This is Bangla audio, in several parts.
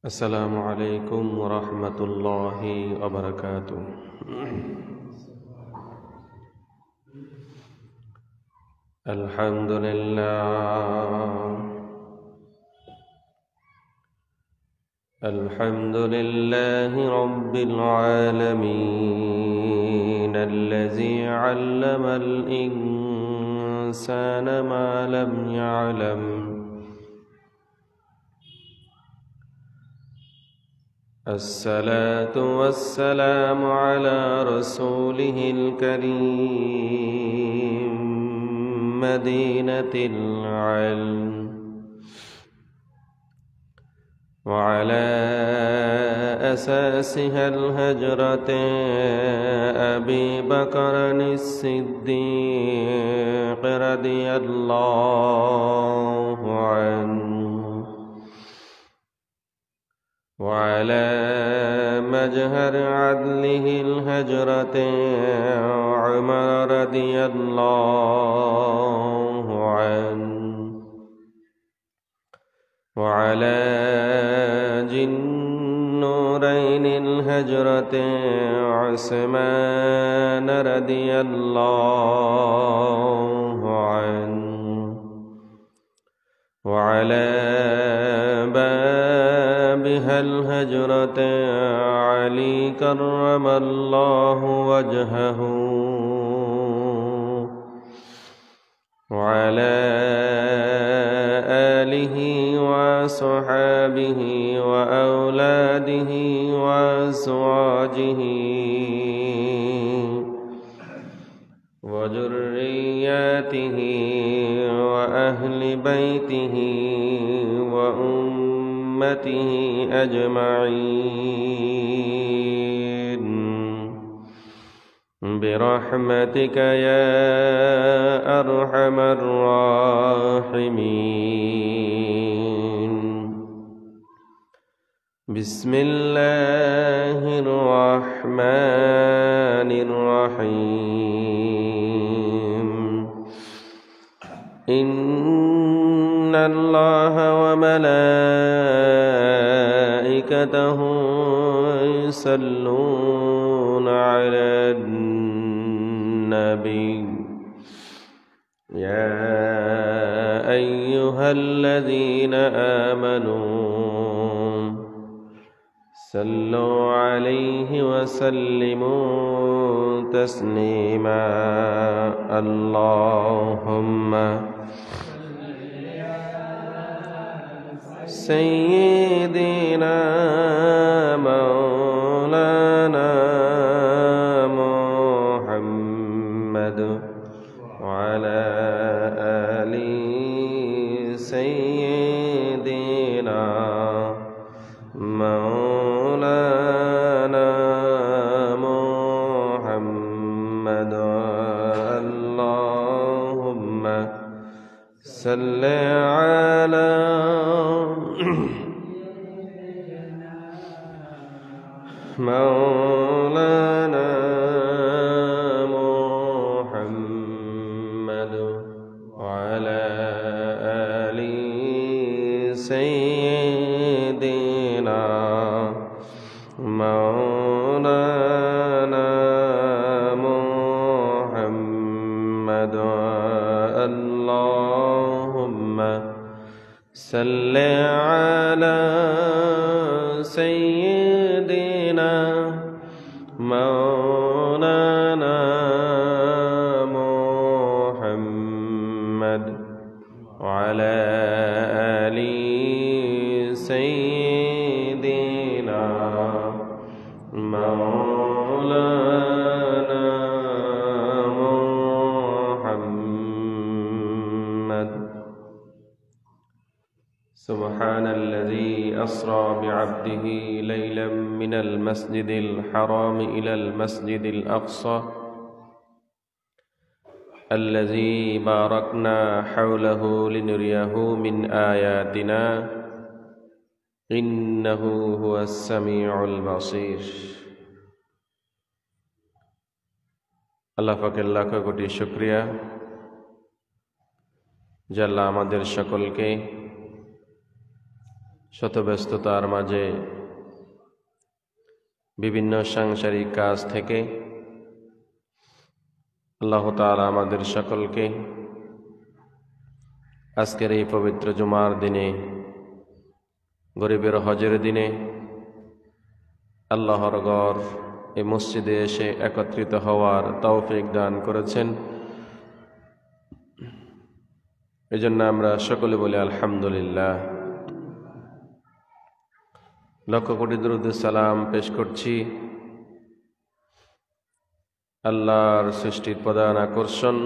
السلام عليكم ورحمة الله وبركاته. الحمد لله الحمد لله رب العالمين الذي علم الإنسان ما لم يعلم. الصلاة والسلام على رسوله الكريم مدينة العلم، وعلى أساسها الهجرة أبي بكر الصديق رضي الله عنه، وعلى مجهر عدله الهجرة عمر رضي الله عنه، وعلى جنورين الهجرة عثمان رضي الله عنه، وعلى بابها الهجرة علي كرم الله وجهه، وعلى آله وصحابه وأولاده وأزواجه وذرياته وأهل بيته وأمته أجمعين برحمتك يا أرحم الراحمين. بسم الله الرحمن الرحيم. إن الله وملائكته يصلون على النبي يا أيها الذين آمنوا صلوا عليه وسلموا تسليما. اللهم سيدنا مولانا محمد وعلى آل سيدنا مولانا محمد. اللهم صل على مولانا محمد وعلى آل سيدنا مولانا محمد. اللهم صل على سيدنا مولانا محمد وعلى آل سيدنا مولانا محمد. سبحان الذي أسرى بعبده ليلا من المسجد الحرام إلى المسجد الأقصى الذي باركنا حوله لنريه من آياتنا إنه هو السميع البصير. আল্লাহ পাকের লাখ কোটি শুকরিয়া, যে আল্লাহ আমাদের সকলকে শত ব্যস্ততার মাঝে বিভিন্ন সাংসারিক কাজ থেকে আল্লাহ তাআলা আমাদের সকলকে আজকের এই পবিত্র জুমার দিনে, গরিবের হজের দিনে আল্লাহর ঘর এই মসজিদে এসে একত্রিত হওয়ার তৌফিক দান করেছেন। এজন্য আমরা সকলে বলি আলহামদুলিল্লাহ। লক্ষ কোটি দরুদ সালাম পেশ করছি আল্লাহর সৃষ্টির প্রধান আকর্ষণ,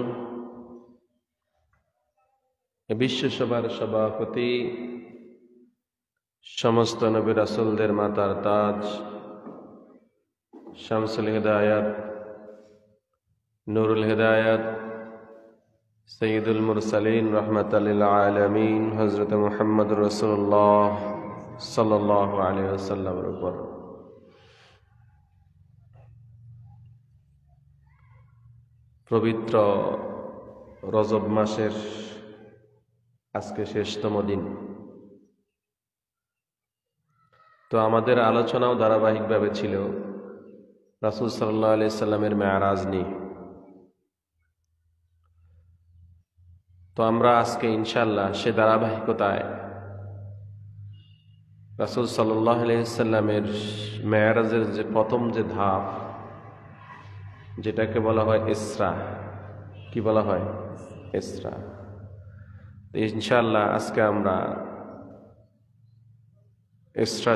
বিশ্বসভার সভাপতি, সমস্ত নবী রাসূলদের মাতার তাজ, শামসুল হিদায়াত, নূরুল হিদায়াত, সৈয়দুল মুরসালিন, রাহমাতাল লিল আলামিন, হযরত মুহাম্মদুর রাসূলুল্লাহ সাল্লাল্লাহু আলাইহি ওয়াসাল্লামের উপর পবিত্র রজব মাসের আজকে শেষতম দিন। তো আমাদের আলোচনাও ধারাবাহিকভাবে ছিল রাসূল সাল্লাল্লাহু আলাইহি সাল্লামের মেরাজ নিয়ে। তো আমরা আজকে ইনশাআল্লাহ সে ধারাবাহিকতায় রাসূল সাল্লাল্লাহু আলাইহি সাল্লামের মেরাজের যে প্রথম যে ধাপ, যেটাকে বলা হয় ইসরা, কি বলা হয়? ইসরা। ইনশাআল্লাহ আজকে আমরা ইসরা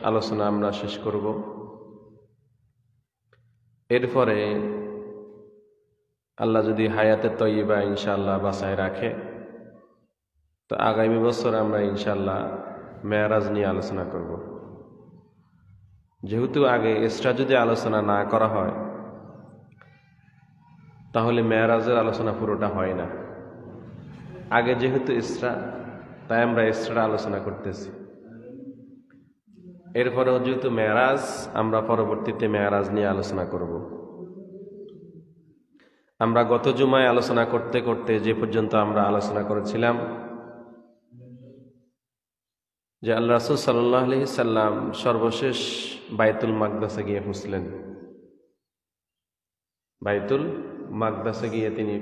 আলোচনা আমরা শেষ করব। এরপরে আল্লাহ যদি হায়াতে তয়্যিবা ইনশাআল্লাহ বাঁচায় রাখে, তো আগামী বছর আমরা ইনশাআল্লাহ মেরাজ নিয়ে আলোচনা করব। যেহেতু আগে ইসরা যদি আলোচনা না করা হয় তাহলে মেরাজের আলোচনা পুরোটা হয় না। আগে যেহেতু ইসরা, তাই আমরা ইসরা আলোচনা করতেছি। এরপরেও যেহেতু মেরাজ, আমরা পরবর্তীতে মেরাজ নিয়ে আলোচনা করব। আমরা গত জুমায় আলোচনা করতে করতে যে পর্যন্ত আমরা আলোচনা করেছিলাম যে আল্লাহ রাসূল সাল্লাল্লাহু আলাইহি সাল্লাম সর্বশেষ বাইতুল মাকদাসে গিয়ে পৌঁছলেন। বাইতুল মাকদাসে গিয়ে তিনি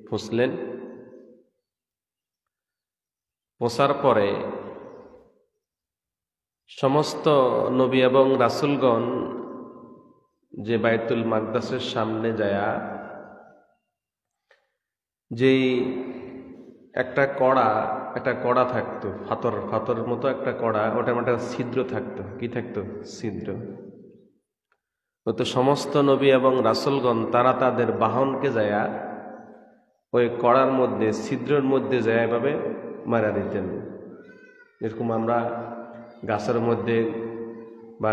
পৌঁছলেন। পৌঁছার পরে সমস্ত নবী এবং রাসূলগণ যে বাইতুল মাকদাসের সামনে যায়া যেই একটা কড়া থাকতো, ফাতর মতো একটা কড়া, ওটার মধ্যে ছিদ্র থাকতো। কি থাকতো? ছিদ্র। তো সমস্ত নবী এবং রাসূলগণ তারা তাদের বাহনকে যায়া ওই কড়ার মধ্যে, ছিদ্রের মধ্যে যায় এভাবে মারা দিতেন। এরকম আমরা গাছের মধ্যে বা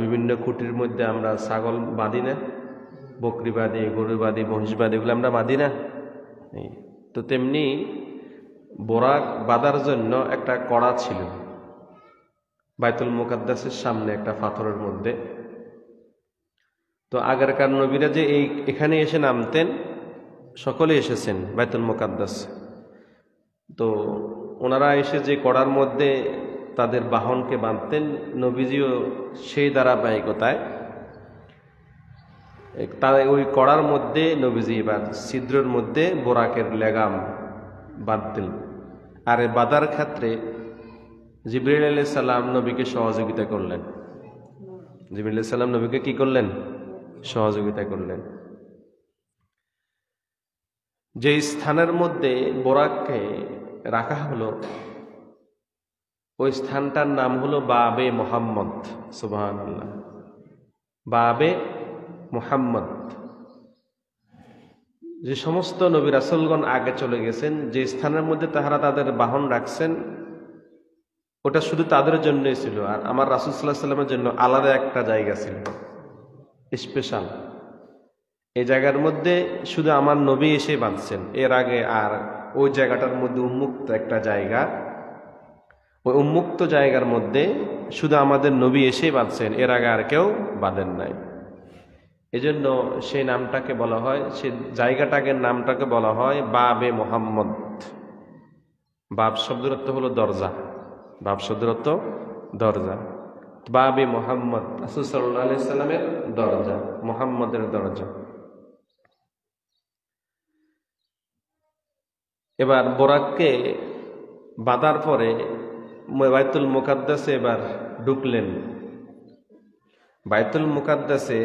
বিভিন্ন খুঁটির মধ্যে আমরা ছাগল বাঁধি না, বকরি বাঁধি, গরু বাঁধি, মহিষ বাঁধি, এগুলো আমরা বাঁধি না। তো তেমনি বোরাক বাঁধার জন্য একটা কড়া ছিল বাইতুল মুকাদ্দাসের সামনে একটা পাথরের মধ্যে। তো আগেরকার নবীরা যে এখানে এসে নামতেন, সকলে এসেছেন বাইতুল মুকাদ্দাস। তো ওনারা এসে যে কড়ার মধ্যে তাদের বাহনকে বাঁধতেন, নবীজিও সেই ধারাবাহিকতায় ওই কড়ার মধ্যে নবীজি এবার ছিদ্রের মধ্যে বোরাকের লেগাম বাঁধতেন। আর বাঁধার ক্ষেত্রে জিবরিল আলাইহিস সালাম নবীকে সহযোগিতা করলেন। জিবরিল আলাইহিস সালাম নবীকে কি করলেন? সহযোগিতা করলেন। যে স্থানের মধ্যে বোরাককে রাখা হলো, ওই স্থানটার নাম হলো বাবে মুহাম্মদ। সুবহানাল্লাহ, বাবে মুহাম্মদ। যে সমস্ত নবী রাসূলগণ আগে চলে গেছেন, যে স্থানের মধ্যে তাহারা তাদের বাহন রাখছেন, ওটা শুধু তাদের জন্যই ছিল। আর আমার রাসূল সাল্লাল্লাহু আলাইহি সাল্লামের জন্য আলাদা একটা জায়গা ছিল, স্পেশাল। এই জায়গার মধ্যে শুধু আমার নবী এসে বাঁধছেন। এর আগে আর ওই জায়গাটার মধ্যে উন্মুক্ত একটা জায়গা, ওই উন্মুক্ত জায়গার মধ্যে শুধু আমাদের নবী এসেই বাঁধছেন, এর আগে আর কেউ বাঁধেন নাই। এজন্য সেই নামটাকে বলা হয়, সেই জায়গাটাকে নামটাকে বলা হয় বাবে মুহাম্মদ। বাব শব্দের অর্থ হলো দরজা, বাব শব্দের অর্থ দরজা। বাবে মোহাম্মদ, রাসূল সাল্লাল্লাহু আলাইহি সাল্লামের দরজা, মোহাম্মদের দরজা। এবার বোরাককে বাঁধার পরে বাইতুল মুকাদ্দাসে এবার ঢুকলেন। বাইতুল মুকাদ্দাসে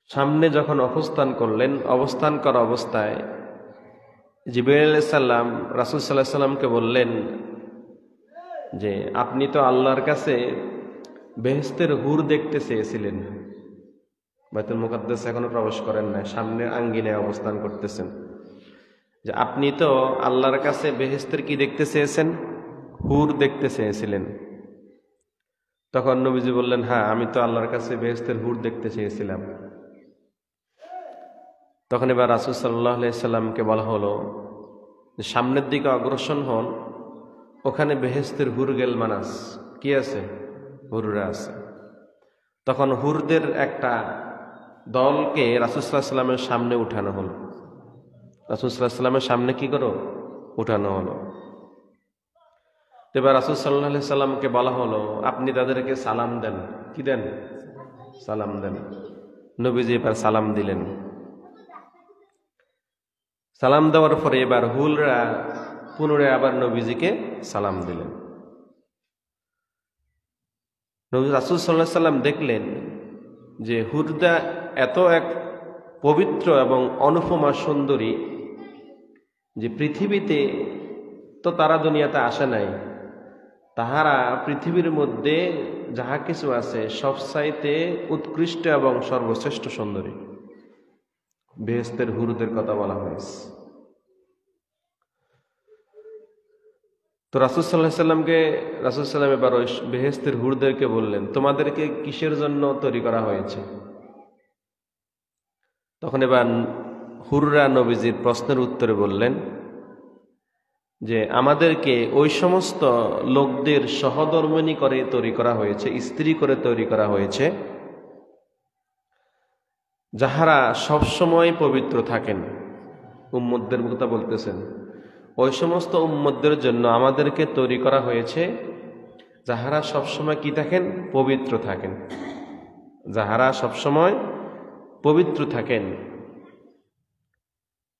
সামনে যখন অবস্থান করলেন, অবস্থান করা অবস্থায় জিবরাইল আলাইহিস সালাম রাসূল সাল্লাল্লাহু আলাইহি সাল্লামকে বললেন যে আপনি তো আল্লাহর কাছে বেহেশতের হুর দেখতে চেয়েছিলেন, বাইতুল মুকাদ্দাস এখনো প্রবেশ করেন নাই, সামনে আঙ্গিনায় অবস্থান করতেছেন, যে আপনি তো আল্লাহর কাছে বেহেশতের কি দেখতে চেয়েছেন? হুর দেখতে চেয়েছিলেন। তখন নবীজি বললেন, হ্যাঁ আমি তো আল্লাহর কাছে বেহেশতের হুর দেখতে চেয়েছিলাম। তখন এবার রাসূল সাল্লাল্লাহু আলাইহি সাল্লামকে বলা হলো যে সামনের দিকে অগ্রসর হন, ওখানে বেহেশতের হুর গেলমানাস কি আছে, হুররা আছে। তখন হুরদের একটা দলকে রাসূল সাল্লাল্লাহু আলাইহি সাল্লামের সামনে উঠানো হলো, রাসূল সাল্লাল্লাহু আলাইহি সাল্লামের সামনে কি করো, উঠানো হলো। এবার রাসূল সাল্লাল্লাহু আলাইহি সাল্লামকে বলা হলো আপনি তাদেরকে সালাম দেন। কি দেন? সালাম দেন। নবীজি এবার সালাম দিলেন। সালাম দেওয়ার পরে এবার হুররা পুনরায় আবার নবীজিকে সালাম দিলেন। নবী রাসূল সাল্লাল্লাহু আলাইহি সাল্লাম দেখলেন যে হুরদা এত এক পবিত্র এবং অনুপমা সুন্দরী যে পৃথিবীতে তো তারা দুনিয়াতে আসে নাই, তাহারা পৃথিবীর মধ্যে যাহা কিছু আছে সবচাইতে উৎকৃষ্ট এবং সর্বশ্রেষ্ঠ সুন্দরী। বেহেশতের হুরদের কথা বলা হয়েছে। তো রাসূল সাল্লাল্লাহু আলাইহি সাল্লামকে রাসূল সাল্লাম এবার ওই বেহেশতের হুরদেরকে বললেন তোমাদেরকে কিসের জন্য তৈরি করা হয়েছে? তখন এবার হুররা নবীজির প্রশ্নের উত্তরে বললেন যে আমাদেরকে ওই সমস্ত লোকদের সহধর্মিণী করে তৈরি করা হয়েছে, স্ত্রী করে তৈরি করা হয়েছে যাহারা সবসময় পবিত্র থাকেন। উম্মতদের কথা বলতেছেন, ওই সমস্ত উম্মতদের জন্য আমাদেরকে তৈরি করা হয়েছে যাহারা সবসময় কি থাকেন? পবিত্র থাকেন, যাহারা সবসময় পবিত্র থাকেন।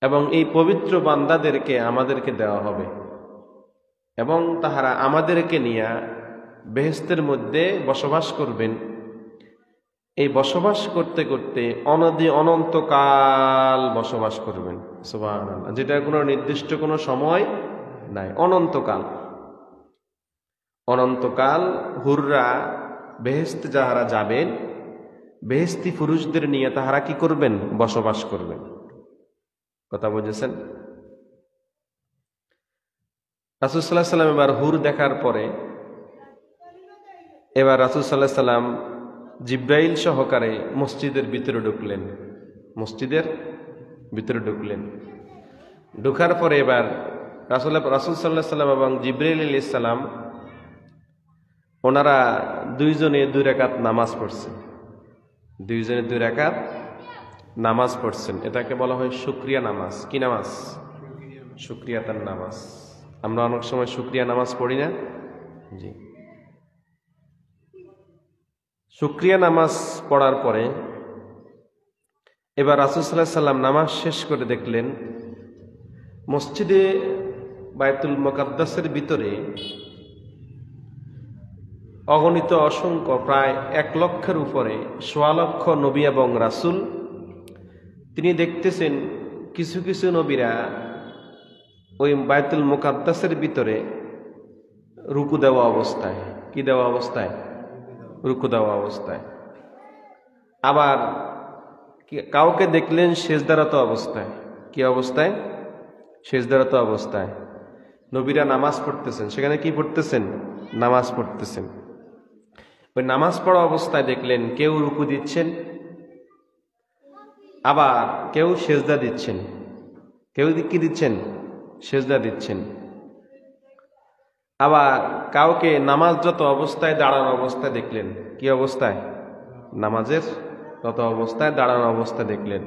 এবং এই পবিত্র বান্দাদেরকে আমাদেরকে দেওয়া হবে এবং তাহারা আমাদেরকে নিয়ে বেহেশতের মধ্যে বসবাস করবেন। এই বসবাস করতে করতে অনন্তকাল বসবাস করবেন। সুবহানাল্লাহ, যেটা কোনো নির্দিষ্ট কোনো সময় নাই, অনন্তকাল। অনন্তকাল হুররা বেহেশতে যাহারা যাবেন, বেহেশতি পুরুষদের নিয়ে তাহারা কি করবেন? বসবাস করবেন। কথা বুঝেছেন? রাসূল সাল্লাল্লাহু আলাইহি সাল্লাম এবার হুর দেখার পরে এবার রাসূল সাল্লাল্লাহু আলাইহি সাল্লাম জিব্রাইল সহকারে মসজিদের ভিতরে ঢুকলেন। মসজিদের ভিতরে ঢুকলেন। ঢুকার পরে এবার রাসূল সাল্লাল্লাহু আলাইহি সাল্লাম এবং জিব্রাইল আলাইহিস সালাম ওনারা দুইজনে 2 রাকাত নামাজ পড়ছেন। দুইজনে 2 রাকাত নামাজ পড়ছেন। এটাকে বলা হয় শুকরিয়া নামাজ। কি নামাজ? শুকরিয়াতান নামাজ। আমরা অনেক সময় শুকরিয়া নামাজ পড়ি না? জি। শুকরিয়া নামাজ পড়ার পরে এবার রাসূল সাল্লাল্লাহু আলাইহি সাল্লাম নামাজ শেষ করে দেখলেন মসজিদে বাইতুল মুকাদ্দাসের ভিতরে অগণিত অসংখ্য প্রায় 1 লক্ষের উপরে 1.25 লক্ষ নবী এবং রাসূল। তিনি দেখতেছেন কিছু কিছু নবীরা ওই বাইতুল মুকাদ্দাসের ভিতরে রুকু দেওয়া অবস্থায়। কি দেওয়া অবস্থায়? রুকু দেওয়া অবস্থায়। আবার কাউকে দেখলেন সেজদারত অবস্থায়। কি অবস্থায়? সেজদারত অবস্থায়। নবীরা নামাজ পড়তেছেন, সেখানে কি পড়তেছেন? নামাজ পড়তেছেন। ওই নামাজ পড়া অবস্থায় দেখলেন কেউ রুকু দিচ্ছেন, আবার কেউ সেজদা দিচ্ছেন। কেউ কি দিচ্ছেন? সেজদা দিচ্ছেন। আবার কাউকে নামাজরত অবস্থায় দাঁড়ানো অবস্থায় দেখলেন। কি অবস্থায়? নামাজের রত অবস্থায় দাঁড়ানো অবস্থায় দেখলেন।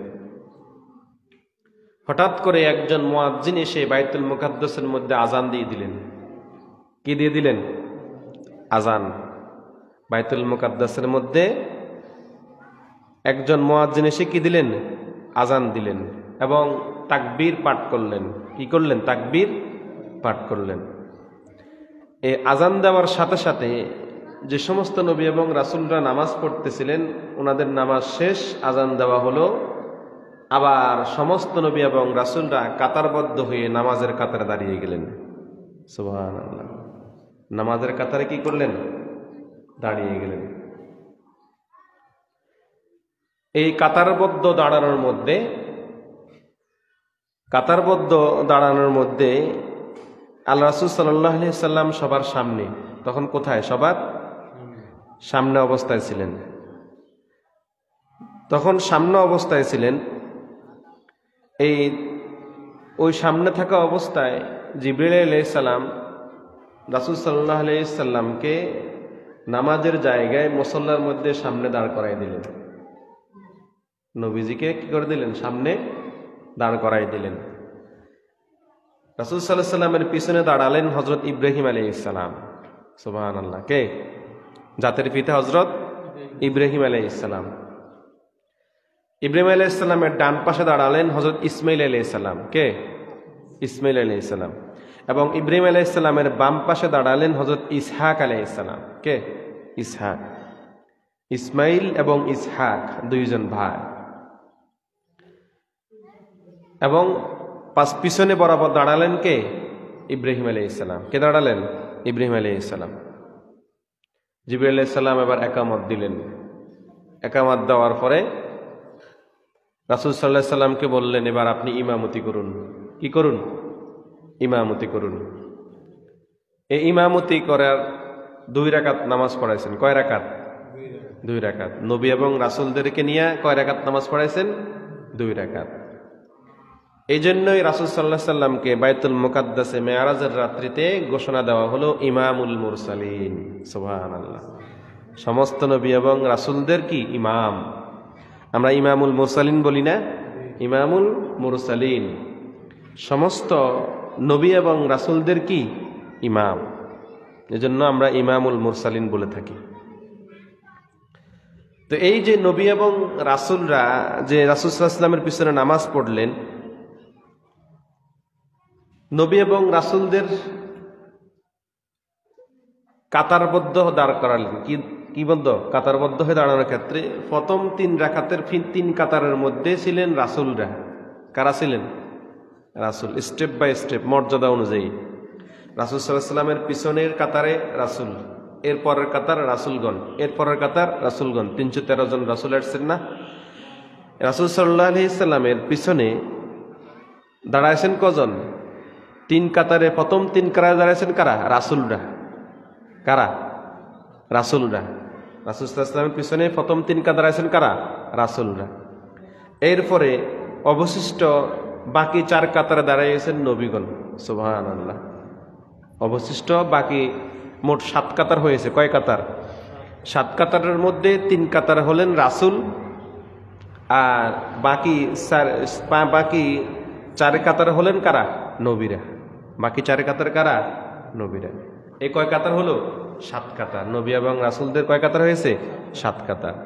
হঠাৎ করে একজন মুয়াজ্জিন এসে বাইতুল মুকাদ্দাসের মধ্যে আজান দিয়ে দিলেন। কি দিয়ে দিলেন? আজান। বাইতুল মুকাদ্দাসের মধ্যে একজন মুয়াজ্জিন এসে কি দিলেন? আজান দিলেন এবং তাকবীর পাঠ করলেন। কি করলেন? তাকবীর পাঠ করলেন। এই আজান দেওয়ার সাথে সাথে যে সমস্ত নবী এবং রাসূলরা নামাজ পড়তেছিলেন ওনাদের নামাজ শেষ, আজান দেওয়া হলো। আবার সমস্ত নবী এবং রাসূলরা কাতারবদ্ধ হয়ে নামাজের কাতারে দাঁড়িয়ে গেলেন। সুবহানাল্লাহ। নামাজের কাতারে কি করলেন? দাঁড়িয়ে গেলেন। এই কাতারবদ্ধ দাঁড়ানোর মধ্যে আল্লাহ রাসূল সাল্লাল্লাহু আলাইহি সাল্লাম সবার সামনে। তখন কোথায়? সবার সামনে অবস্থায় ছিলেন। তখন সামনে অবস্থায় ছিলেন। ওই সামনে থাকা অবস্থায় জিবরিল আলাইহিস সালাম রাসূল সাল্লাল্লাহু আলাইহি সাল্লামকে নামাজের জায়গায় মুসল্লার মধ্যে সামনে দাঁড় করাই দিলেন। নবীজিকে কি করে দিলেন? সামনে দাঁড় করাই দিলেন। রাসূল সাল্লাল্লাহু আলাইহি সাল্লামের পিছনে দাঁড়ালেন হযরত ইব্রাহিম আলাইহিস সালাম। সুবহানাল্লাহ। কে? জাতির পিতা হযরত ইব্রাহিম আলাইহিস সালাম। ইব্রাহিম আলাইহিস সালামের ডান পাশে দাঁড়ালেন হযরত ইসমাঈল আলাইহিস সালাম। কে? ইসমাঈল আলাইহিস সালাম। এবং ইব্রাহিম আলাইহিস সালামের বাম পাশে দাঁড়ালেন হযরত ইসহাক আলাইহিস সালাম। কে? ইসহাক। ইসমাঈল এবং ইসহাক দুইজন ভাই। এবং পিছনে বরাবর দাঁড়ালেন কে? ইব্রাহিম আলাইহিস সালাম। কে দাঁড়ালেন? ইব্রাহিম আলাইহিস সালাম। জিবরিল আলাইহিস সালাম এবার একামত দিলেন। একামত দেওয়ার পরে রাসূল সাল্লাল্লাহু আলাইহি সাল্লামকে বললেন, এবার আপনি ইমামতি করুন। কি করুন? ইমামতি করুন। এই ইমামতি করার 2 রাকাত নামাজ পড়াইছেন। কয় রাকাত? 2 রাকাত। নবী এবং রাসূলদেরকে নিয়ে কয় রাকাত নামাজ পড়াইছেন? 2 রাকাত। এই জন্যই রাসূল সাল্লাল্লাহু আলাইহি সাল্লামকে বাইতুল মুকাদ্দাসে মেরাজের রাত্রিতে ঘোষণা দেওয়া হলো ইমামুল মুরসালিন। সুবহানাল্লাহ। সমস্ত নবী এবং রাসূলদের কি ইমাম। আমরা ইমামুল মুরসালিন বলি না? ইমামুল মুরসালিন। সমস্ত নবী এবং রাসূলদের কি ইমাম। এজন্য আমরা ইমামুল মুরসালিন বলে থাকি। তো এই যে নবী এবং রাসূলরা যে রাসূল সাল্লাল্লাহু আলাইহি সাল্লামের পিছনে নামাজ পড়লেন, নবী এবং রাসূলদের কাতারবদ্ধ দাঁড় করালেন। কি বদ্ধ? কাতারবদ্ধ হয়ে দাঁড়ানোর ক্ষেত্রে প্রথম 3 রাকাতের 3 কাতারের মধ্যে ছিলেন রাসূলরা। কারা ছিলেন? রাসূল। স্টেপ বাই স্টেপ মর্যাদা অনুযায়ী রাসূল সাল্লাল্লাহু আলাইহি সাল্লামের পিছনের কাতারে রাসূল, এর পরের কাতার রাসূলগণ, এর পরের কাতার রাসূলগণ। 313 জন রাসূল আসছেন না? রাসূল সাল্লাল্লাহু আলাইহি সাল্লামের পিছনে দাঁড়াইছেন কজন? 3 কাতারে প্রথম 3 কাতারে দাঁড়াইছেন কারা? রাসূলরা। কারা? রাসূলরা। রাসূল সাল্লাল্লাহু আলাইহি সাল্লামের পিছনে প্রথম 3 কাতারে দাঁড়াইছেন কারা? রাসূলরা। এরপরে অবশিষ্ট বাকি 4 কাতারে দাঁড়াইছেন নবীগণ। সুবহানাল্লাহ। অবশিষ্ট বাকি মোট 7 কাতার হয়েছে। কয় কাতার? 7 কাতারের মধ্যে 3 কাতার হলেন রাসূল, আর বাকি 4 কাতার হলেন কারা? নবীরা। বাকি 4 কাতার কারা? নবীরা। এই কয় কাতার হলো? 7 কাতার। নবী এবং রাসূলদের কয় কাতার হয়েছে? 7 কাতার।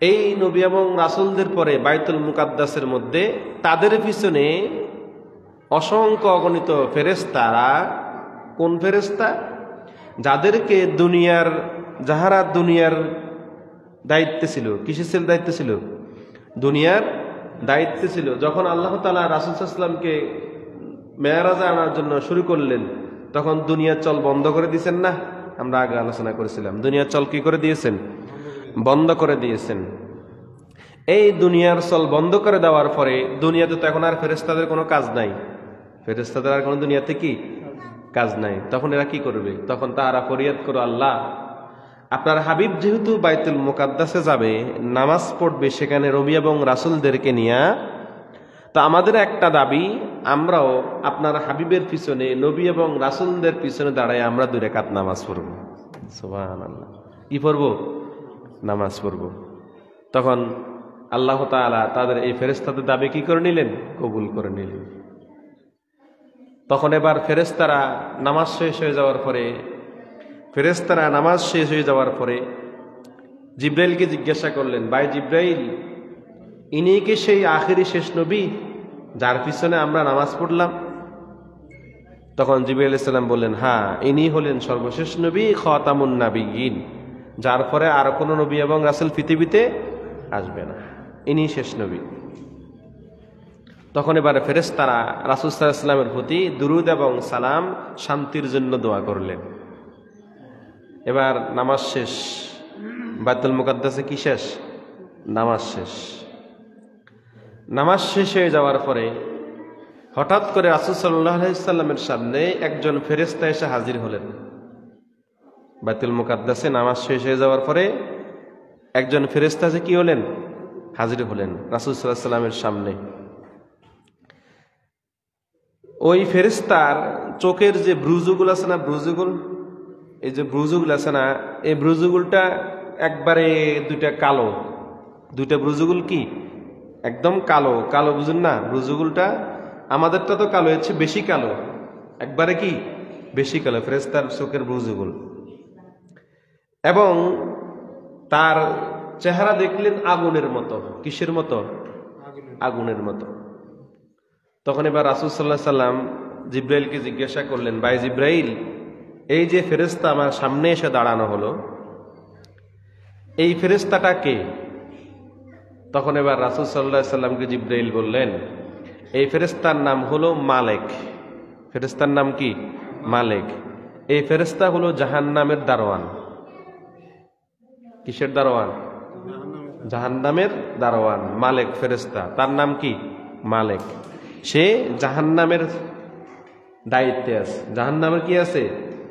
এই নবী এবং রাসূলদের পরে বাইতুল মুকাদ্দাসের মধ্যে তাদের পিছনে অসংখ্য অগণিত ফেরেশতারা। কোন ফেরেশতা? যাদেরকে যাহারা দুনিয়ার দায়িত্বে ছিল। কিসের দায়িত্বে ছিল? দুনিয়ার দায়িত্বে ছিল। যখন আল্লাহ তাআলা রাসূল সাল্লাল্লাহু আলাইহি সাল্লামকে মেরাজে আনার জন্য শুরু করলেন, তখন দুনিয়ার চল বন্ধ করে দিয়েছেন না? আমরা আগে আলোচনা করেছিলাম দুনিয়ার চল কি করে দিয়েছেন? বন্ধ করে দিয়েছেন। এই দুনিয়ার চল বন্ধ করে দেওয়ার পরে দুনিয়াতে তো এখন আর ফেরেশতাদের কোনো কাজ নাই। ফেরেশতাদের আর কোনো দুনিয়াতে কি কাজ নাই। তখন এরা কি করবে? তখন তারা ফরিয়াদ করো, আল্লাহ আপনার হাবিব যেহেতু বাইতুল মুকাদ্দাসে যাবে, নামাজ পড়বে সেখানে নবী এবং রাসূলদেরকে নিয়ে, তো আমাদের একটা দাবি, আমরাও আপনার হাবিবের পিছনে নবী এবং রাসূলদের পিছনে দাঁড়ায় আমরা 2 রাকাত নামাজ পড়ব। সুবহানাল্লাহ। কি পড়ব? নামাজ পড়ব। তখন আল্লাহ তাআলা তাদের এই ফেরেশতাদের দাবি কি করে নিলেন? কবুল করে নিলেন। তখন এবার ফেরেশতারা নামাজ শেষ হয়ে যাওয়ার পরে জিব্রাইলকে জিজ্ঞাসা করলেন, ভাই জিব্রাইল, ইনি কি সেই আখেরি শেষ নবী যার পিছনে আমরা নামাজ পড়লাম? তখন জিবরাইল আলাইহিস সালাম বললেন, হ্যাঁ, ইনি হলেন সর্বশেষ নবী, খাতামুন নাবিয়্যিন, যার পরে আর কোনো নবী এবং রাসূল পৃথিবীতে আসবে না, ইনি শেষ নবী। তখন এবার ফেরেশতারা রাসূল সাল্লাল্লাহু আলাইহি ওয়াসাল্লামের প্রতি দুরূদ এবং সালাম, শান্তির জন্য দোয়া করলেন। এবার নামাজ শেষ, বাইতুল মুকাদ্দাসে কি শেষ? নামাজ শেষ। নামাজ শেষ হয়ে যাওয়ার পরে হঠাৎ করে রাসূল সাল্লাল্লাহু আলাইহি ওয়াসাল্লামের সামনে একজন ফেরেশতা এসে হাজির হলেন। বাইতুল মুকাদ্দাসে নামাজ শেষ হয়ে যাওয়ার পরে একজন ফেরেশতা যে কি হলেন? হাজির হলেন রাসূল সাল্লাল্লাহু আলাইহি ওয়াসাল্লামের সামনে। ওই ফেরেশতার চোখের যে ব্রুজগুলো আছে না, এই যে ব্রুজগুলো আছে না, এই ব্রুজগুলটা একবারে দুইটা ব্রুজগুল কি একদম কালো কালো, বুঝুন না? ব্রুজগুলটা আমাদেরটা তো কালো, হচ্ছে বেশি কালো, একবারে কি বেশি কালো ফেরেশতার চোখের ব্রুজগুল। এবং তার চেহারা দেখলেন আগুনের মতো। কিসের মতো? আগুনের মতো। তখন এবার রাসূল সাল্লাল্লাহু আলাইহি সাল্লাম জিব্রাইলকে জিজ্ঞাসা করলেন, ভাই জিব্রাইল, এই যে ফেরেশতা আমার সামনে এসে দাঁড়ানো হলো, এই ফেরেশতাটা কে? তখন এবার রাসূল সাল্লাল্লাহু আলাইহি সাল্লামকে জিব্রাইল বললেন, এই ফেরেশতার নাম হলো মালেক। ফেরেশতার নাম কি? মালেক। এই ফেরেশতা হলো জাহান্নামের দারোয়ান। কিসের দারোয়ান? জাহান্নামের দারোয়ান। মালেক ফেরেশতা, তার নাম কি? মালেক। সে জাহান্নামের দায়িত্বে আছে। জাহান্নামের কি আছে?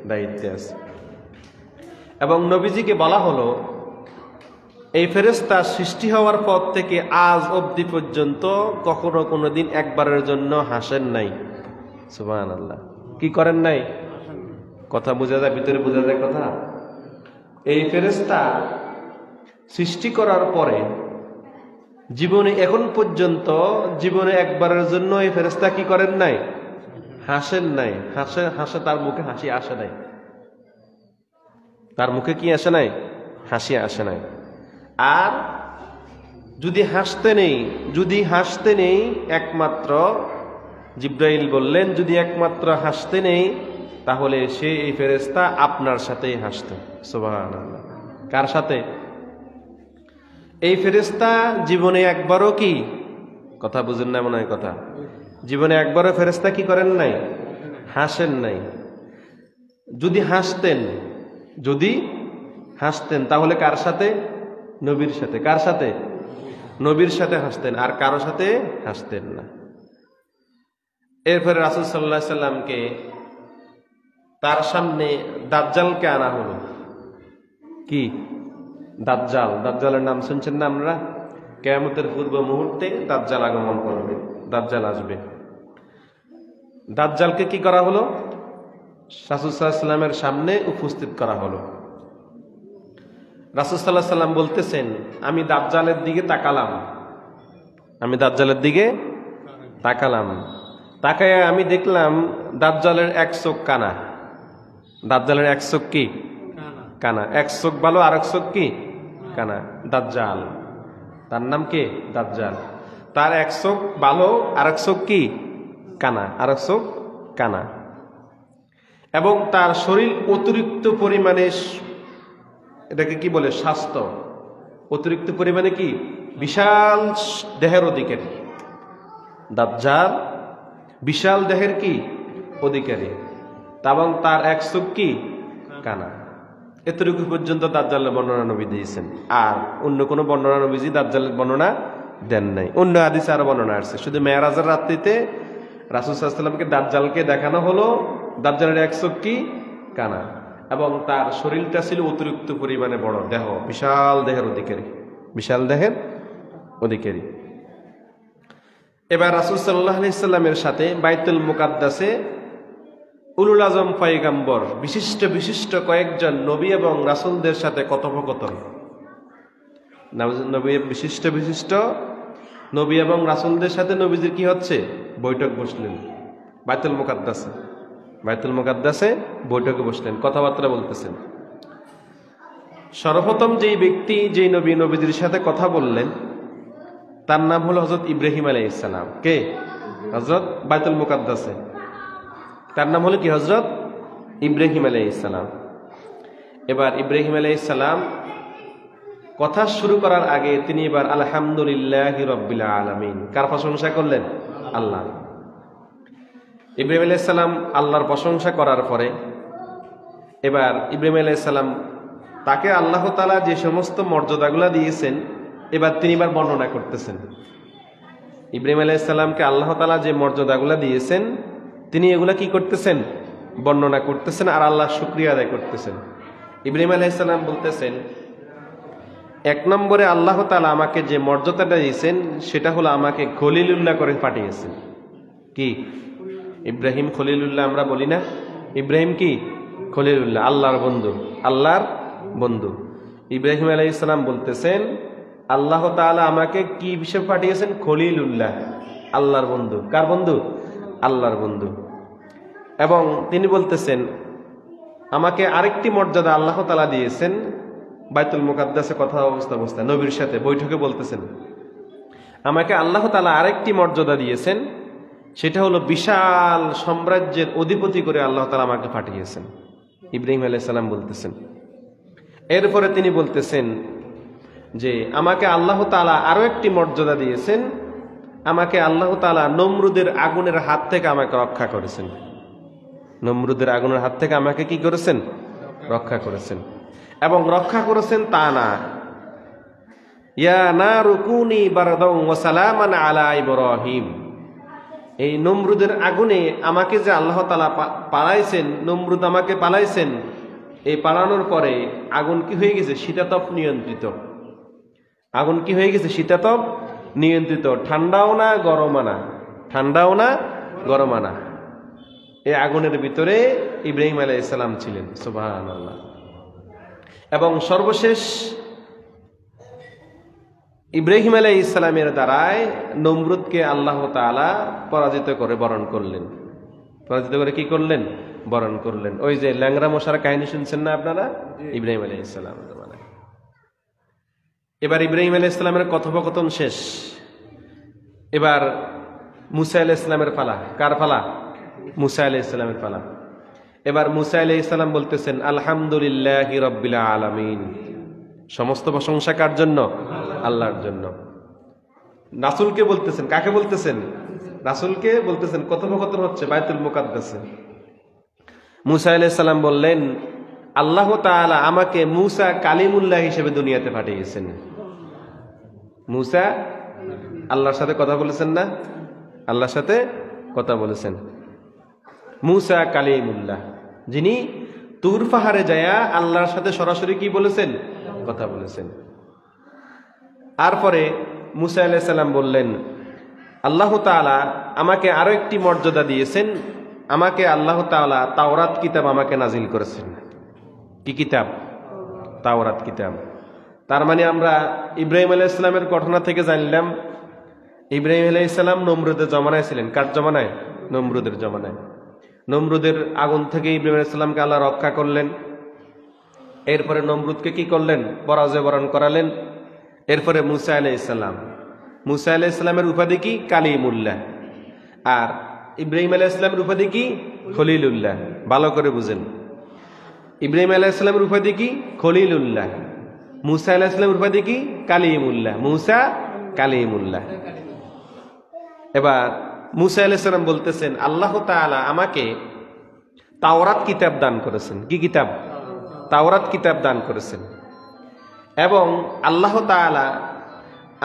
দায়িত্বে আছে। এবং নবীজিকে বলা হলো, এই ফেরেশতা সৃষ্টি হওয়ার পর থেকে আজ অবধি পর্যন্ত কখনো কোনোদিন একবারের জন্য হাসেন নাই। সুবহানাল্লাহ। কি করেন নাই? কথা বোঝা যায়, ভিতরে বোঝা যায় কথা। এই ফেরেশতা সৃষ্টি করার পরে জীবনে এখন পর্যন্ত জীবনে একবারের জন্য এই ফেরেশতা কি করেন নাই? হাসেন নাই। হাসে তার মুখে হাসি আসে নাই। তার মুখে কি আসে নাই? হাসি আসে নাই। আর যদি হাসতে নেই একমাত্র জিব্রাইল বললেন, যদি একমাত্র হাসতে নেই তাহলে সে এই ফেরেশতা আপনার সাথেই হাসত। সুবহানাল্লাহ। কার সাথে? এই ফেরেশতা জীবনে একবারও কি, কথা বুঝেন না মনে হয় কথা, জীবনে একবারও ফেরেশতা কি করেন নাই? হাসেন নাই। যদি হাসতেন তাহলে কার সাথে? নবীর সাথে। কার সাথে? নবীর সাথে হাসতেন, আর কারো সাথে হাসতেন না। এরপরে রাসূল সাল্লাল্লাহু আলাইহি সাল্লামকে তার সামনে দাজ্জালকে আনা হলো। কি? দাজ্জালের নাম শুনছেন না আপনারা? কিয়ামতের পূর্ব মুহূর্তে দাজ্জাল আগমন করবে, দাজ্জাল আসবে। দাজ্জালকে কি করা হলো? রাসূল সাল্লাল্লাহু আলাইহি সাল্লামের সামনে উপস্থিত করা হলো। রাসূল সাল্লাল্লাহু আলাইহি সাল্লাম বলতেছেন, আমি দাজ্জালের দিকে তাকালাম, তাকায় আমি দেখলাম দাজ্জালের এক চোখ কানা। দাজ্জালের এক চোখ কি? কানা। এক চোখ ভালো, আর এক চোখ কি? কানা। দাজ্জাল, তার নাম কি? দাজ্জাল। তার এক চোখ ভালো, আর এক চোখ কি? কানা, আর এক চোখ কানা। এবং তার শরীর অতিরিক্ত পরিমাণে, এটাকে কি বলে? স্বাস্থ্য। অতিরিক্ত পরিমাণে কি? বিশাল দেহের অধিকারী। দাজ্জাল বিশাল দেহের কি? অধিকারী। এবং তার এক চোখ কি? কানা। এতটুকু পর্যন্ত দাজ্জালের বর্ণনা নবী দিয়েছেন। আর অন্য কোনো বর্ণনা নবীজি দাজ্জালের বর্ণনা দেন নাই। অন্য হাদিসে আরো বর্ণনা আসছে। শুধু মেরাজের রাত্রিতে রাসূল সাল্লাল্লাহু আলাইহি সাল্লামকে দাজ্জালকে দেখানো হলো। দাজ্জালের এক চোখ কি? কানা। এবং তার শরীরটা ছিল অতিরিক্ত পরিমাণে বড় দেহ, বিশাল দেহের অধিকারী। এবার রাসূল সাল্লাল্লাহু আলাইহি সাল্লামের সাথে বাইতুল মুকাদ্দাসে উলুল আজম পয়গম্বর, বিশিষ্ট কয়েকজন নবী এবং রাসূলদের সাথে কথোপকথন। নবী বিশিষ্ট বিশিষ্ট নবী এবং রাসূলদের সাথে নবীজির কি হচ্ছে? বৈঠক বসলেন বাইতুল মুকাদ্দাসে বৈঠকে বসলেন, কথাবার্তা বলতেছেন। সর্বপ্রথম যেই ব্যক্তি যেই নবীজির সাথে কথা বললেন তার নাম হলো হযরত ইব্রাহিম আলাইহিস সালাম। কে? হযরত বাইতুল মুকাদ্দাসে তার নাম হলো কি? হযরত ইব্রাহিম আলাইহিস সালাম। এবার ইব্রাহিম আলাইহিস সালাম কথা শুরু করার আগে তিনি এবার আলহামদুলিল্লাহি রাব্বিল আলামিন, কার প্রশংসা করলেন? আল্লাহ। ইব্রাহিম আলাইহিস সালাম আল্লাহর প্রশংসা করার পরে এবার ইব্রাহিম আলাইহিস সালাম তাকে আল্লাহ তাআলা যে সমস্ত মর্যাদাগুলো দিয়েছেন এবার তিনি এবার বর্ণনা করতেছেন। ইব্রাহিম আলাইহিস সালামকে আল্লাহ তাআলা যে মর্যাদাগুলো দিয়েছেন তিনি এগুলা কি করতেছেন? বর্ণনা করতেছেন আর আল্লাহর শুকরিয়া আদায় করতেছেন। ইব্রাহিম আলাইহিস সালাম বলতেছেন, এক নম্বরে আল্লাহ তাআলা আমাকে যে মর্যাদাটা দিয়েছেন সেটা হলো আমাকে খলিলুল্লাহ করে পাঠিয়েছেন। কি? ইব্রাহিম খলিলুল্লাহ আমরা বলি না? ইব্রাহিম কি? খলিলুল্লাহ, আল্লাহর বন্ধু। ইব্রাহিম আলাইহিস সালাম বলতেছেন আল্লাহ তাআলা আমাকে কি হিসেবে পাঠিয়েছেন? খলিলুল্লাহ, আল্লাহর বন্ধু। কার বন্ধু? আল্লাহর বন্ধু। এবং তিনি বলতেছেন আমাকে আরেকটি মর্যাদা আল্লাহ তাআলা দিয়েছেন। বাইতুল মুকাদ্দাসে কথা অবস্থায় নবীর সাথে বৈঠকে বলতেছেন আমাকে আল্লাহ তাআলা আরেকটি মর্যাদা দিয়েছেন, সেটা হলো বিশাল সাম্রাজ্যের অধিপতি করে আল্লাহ তাআলা আমাকে পাঠিয়েছেন। ইব্রাহিম আলাইহিস সালাম বলতেছেন। এরপরে তিনি বলতেছেন যে আমাকে আল্লাহ তাআলা আরো একটি মর্যাদা দিয়েছেন, আমাকে আল্লাহ তাআলা নমরুদের আগুনের হাত থেকে আমাকে রক্ষা করেছেন। নমরুদের আগুনের হাত থেকে আমাকে কি করেছেন? রক্ষা করেছেন। এবং রক্ষা করেছেন তা না, ইয়া নারু কুনি বারদাও ওয়া সালামান আলা ইব্রাহিম, এই নমরুদের আগুনে আমাকে যে আল্লাহ তাআলা পালাইছেন, নমরুদ আমাকে পালাইছেন, এই পালানোর পরে আগুন কি হয়ে গেছে? শীতাতপ নিয়ন্ত্রিত। আগুন কি হয়ে গেছে? শীতাতপ নিয়ন্ত্রিত, ঠান্ডাও না গরমও না। এই আগুনের ভিতরে ইব্রাহিম আলাইহিস সালাম ছিলেন। সুবহানাল্লাহ। এবং সর্বশেষ ইব্রাহিম আলাইহিস সালামের দ্বারায় নমরুদকে আল্লাহ তাআলা পরাজিত করে বরণ করলেন। পরাজিত করে কি করলেন? বরণ করলেন। ওই যে ল্যাংড়া মশার কাহিনী শুনছেন না আপনারা? ইব্রাহিম আলাইহিস সালাম। এবার ইব্রাহিম আলাইহিস সালামের কথোপকথন শেষ। এবার মুসা আলাইহিস সালামের পালা। কার পালা? মুসা আলাইহিস সালামের পালা। এবার মুসা আলাইহিস সালাম বলতেছেন আলহামদুলিল্লাহি রাব্বিল আলামিন, সমস্ত প্রশংসা কার জন্য? আল্লাহর জন্য। রাসূলকে বলতেছেন, কাকে বলতেছেন? রাসূলকে বলতেছেন। কথোপকথন হচ্ছে বাইতুল মুকাদ্দাসে। মুসা আলাইহিস সালাম বললেন আল্লাহ তাআলা আমাকে মুসা কালিমুল্লাহ হিসেবে দুনিয়াতে পাঠিয়েছেন। মুসা আল্লাহর সাথে কথা বলেছেন না? আল্লাহর সাথে কথা বলেছেন। মুসা কালিমুল্লাহ, যিনি তুর পাহাড়ে যায়া আল্লাহর সাথে সরাসরি কি বলেছেন? কথা বলেছেন। তারপরে মুসা আলাইহিস সালাম বললেন আল্লাহ তাআলা আমাকে আরো একটি মর্যাদা দিয়েছেন, আমাকে আল্লাহ তাআলা তাওরাত কিতাব আমাকে নাজিল করেছেন। কি কিতাব? তাওরাত কিতাব। তার মানে আমরা ইব্রাহিম আলাইহিস সালামের ঘটনা থেকে জানলাম ইব্রাহিম আলাইহিস সালাম নমরুদের জমানায় ছিলেন। কার জমানায়? নমরুদের জমানায়। নমরুদের আগুন থেকে ইব্রাহিম আলাইহিস সালামকে আল্লাহ রক্ষা করলেন। এরপরে নমরুদকে কি করলেন? পরাজয় বরণ করালেন। এরপরে মুসা আলাইহিস সালাম। মুসা আলাইহিস সালামের উপাধি কি? কালিমুল্লাহ। আর ইব্রাহিম আলাইহিস সালামের উপাধি কি? খলিলুল্লাহ। ভালো করে বুঝেন, ইব্রাহিম আলাইহিস সালামের উপাধি কি? খলিলুল্লাহ। মুসা আলাইহিস সালামের উপাধি কি? কালিমুল্লাহ। মুসা কালিমুল্লাহ। এবার মুসা আলাইহিস সালাম বলতেছেন আল্লাহ তাআলা আমাকে তাওরাত কিতাব দান করেছেন। কি কিতাব? তাওরাত কিতাব দান করেছেন। এবং আল্লাহ তাআলা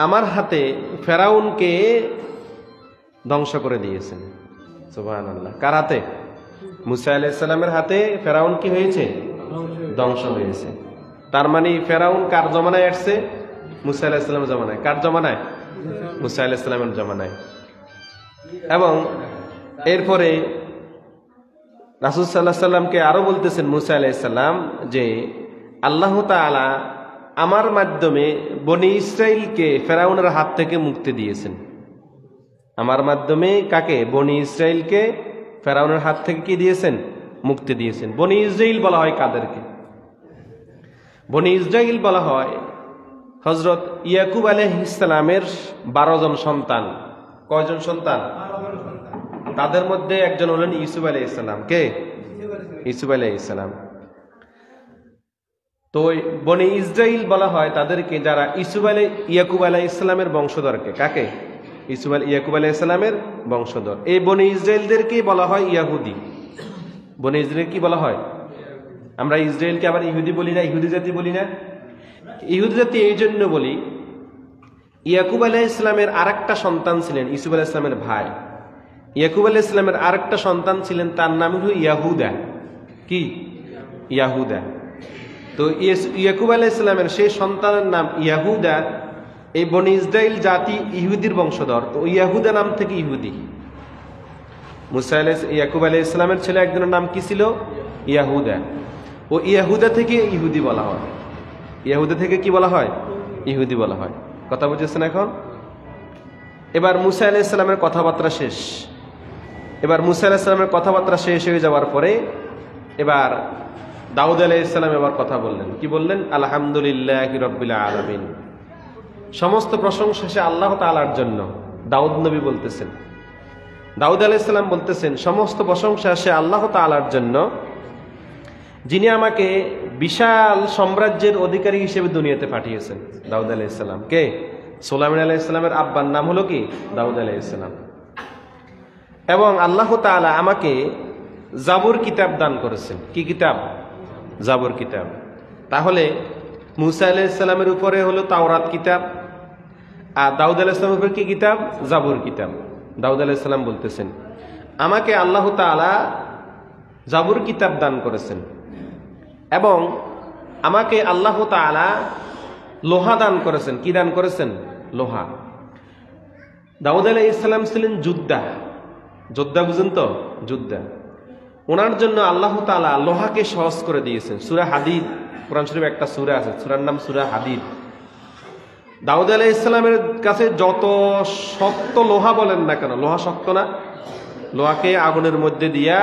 আমার হাতে ফেরাউনকে ধ্বংস করে দিয়েছেন। সুবহানাল্লাহ। কার হাতে? মুসা আলাইহিস সালামের হাতে ফেরাউন কি হয়েছে? ধ্বংস হয়েছে। তার মানে ফেরাউন কার জমানায় আসছে? মুসা আলাইহিস সালামের জমানায়। কার জমানায়? মুসা আলাইহিস সালামের জমানায়। এবং এরপরে রাসূল সাল্লাল্লাহু আলাইহি সাল্লামকে আরো বলতেছেন মুসা আলাইহিস সালাম যে আল্লাহ তাআলা আমার মাধ্যমে বনি ইসরাইলকে ফেরাউনের হাত থেকে মুক্তি দিয়েছেন। আমার মাধ্যমে কাকে? বনি ইসরাইলকে ফেরাউনের হাত থেকে কি দিয়েছেন? মুক্তি দিয়েছেন। বনি ইসরাইল বলা হয় কাদেরকে? বনি ইসরাইল বলা হয় হযরত ইয়াকুব আলাইহিস সালামের 12 জন সন্তান। কয়জন সন্তান? তাদের মধ্যে একজন হলেন ইউসুফ আলাইহিস সালাম। কে? ইউসুফ আলাইহিস সালাম। তো বনি ইসরাইল বলা হয় তাদেরকে যারা ইয়াকুব আলাইহিস সালামের বংশধরকে। কাকে? ইয়াকুব আলাইহিস সালামের বংশধর। এই বনি ইসরাইলদেরকেই বলা হয় ইহুদি। বনি ইসরাইল কি বলা হয়? আমরা ইসরায়েলকে আবার ইহুদি বলি না, ইহুদি জাতি বলি না। ইহুদি জাতি এই জন্য বলি, ইয়াকুব আলাইহিস সালামের আরেকটা সন্তান ছিলেন, ইউসুফ আলাইহিস সালামের ভাই। ইয়াকুব আলাইহিস সালামের আরেকটা সন্তান ছিলেন, তার নাম হলো ইয়াহুদা। কি? ইয়াহুদা। তো ইয়াকুব আলাইহিস সালামের সেই সন্তানের নাম ইয়াহুদা। এই বনি ইসরাইল জাতি ইহুদির বংশধর। তো ইয়াহুদা নাম থেকে ইহুদি। ইয়াকুব আলাইহিস সালামের ছেলে একজনের নাম কি ছিল? ইয়াহুদা। ও ইয়াহুদা থেকে ইহুদি বলা হয়। ইয়াহুদা থেকে কি বলা হয়? ইহুদি বলা হয়। কথা বুঝেছেন এখন? এবার মুসা আলাইহিস সালামের কথাবার্তা শেষ। এবার মুসা আলাইহিস সালামের কথাবার্তা শেষ হয়ে যাওয়ার পরে এবার দাউদ আলাইহিস সালাম এবার কথা বললেন। কি বললেন? আলহামদুলিল্লাহি রাব্বিল আলামিন। সমস্ত প্রশংসা সে আল্লাহ তাআলার জন্য। দাউদ নবী বলতেছেন, দাউদ আলাইহিস সালাম বলতেছেন সমস্ত প্রশংসা সে আল্লাহ তাআলার জন্য, যিনি আমাকে বিশাল সাম্রাজ্যের অধিকারী হিসেবে দুনিয়াতে পাঠিয়েছেন। দাউদ আলাইহিস সালাম কে? সুলাইমান আলাইহিস সালামের আব্বার নাম হলো কি? দাউদ আলাইহিস সালাম। এবং আল্লাহ তাআলা আমাকে জাবুর কিতাব দান করেছেন। কি কিতাব? জাবুর কিতাব। তাহলে মুসা আলাইহিস সালামের উপরে হলো তাওরাত কিতাব, আর দাউদ আলাইহিস সালামের উপরে কি কিতাব? জাবুর কিতাব। দাউদ আলাইহিস সালাম বলতেছেন আমাকে আল্লাহ তাআলা জাবুর কিতাব দান করেছেন এবং আমাকে আল্লাহ তাআলা লোহা দান করেছেন। কি দান করেছেন? লোহা। দাউদ আলাইহিস সালাম ছিলেন যোদ্ধা। যোদ্ধা বুঝেন তো? যোদ্ধা। ওনার জন্য আল্লাহ তাআলা লোহাকে সহজ করে দিয়েছেন। সূরা হাদিদ, কোরআন শরীফে একটা সূরা আছে, সূরার নাম সূরা হাদিদ। দাউদ আলাইহিস সালামের কাছে যত শক্ত লোহা বলেন না কেন, লোহা শক্ত না? লোহাকে আগুনের মধ্যে দিয়া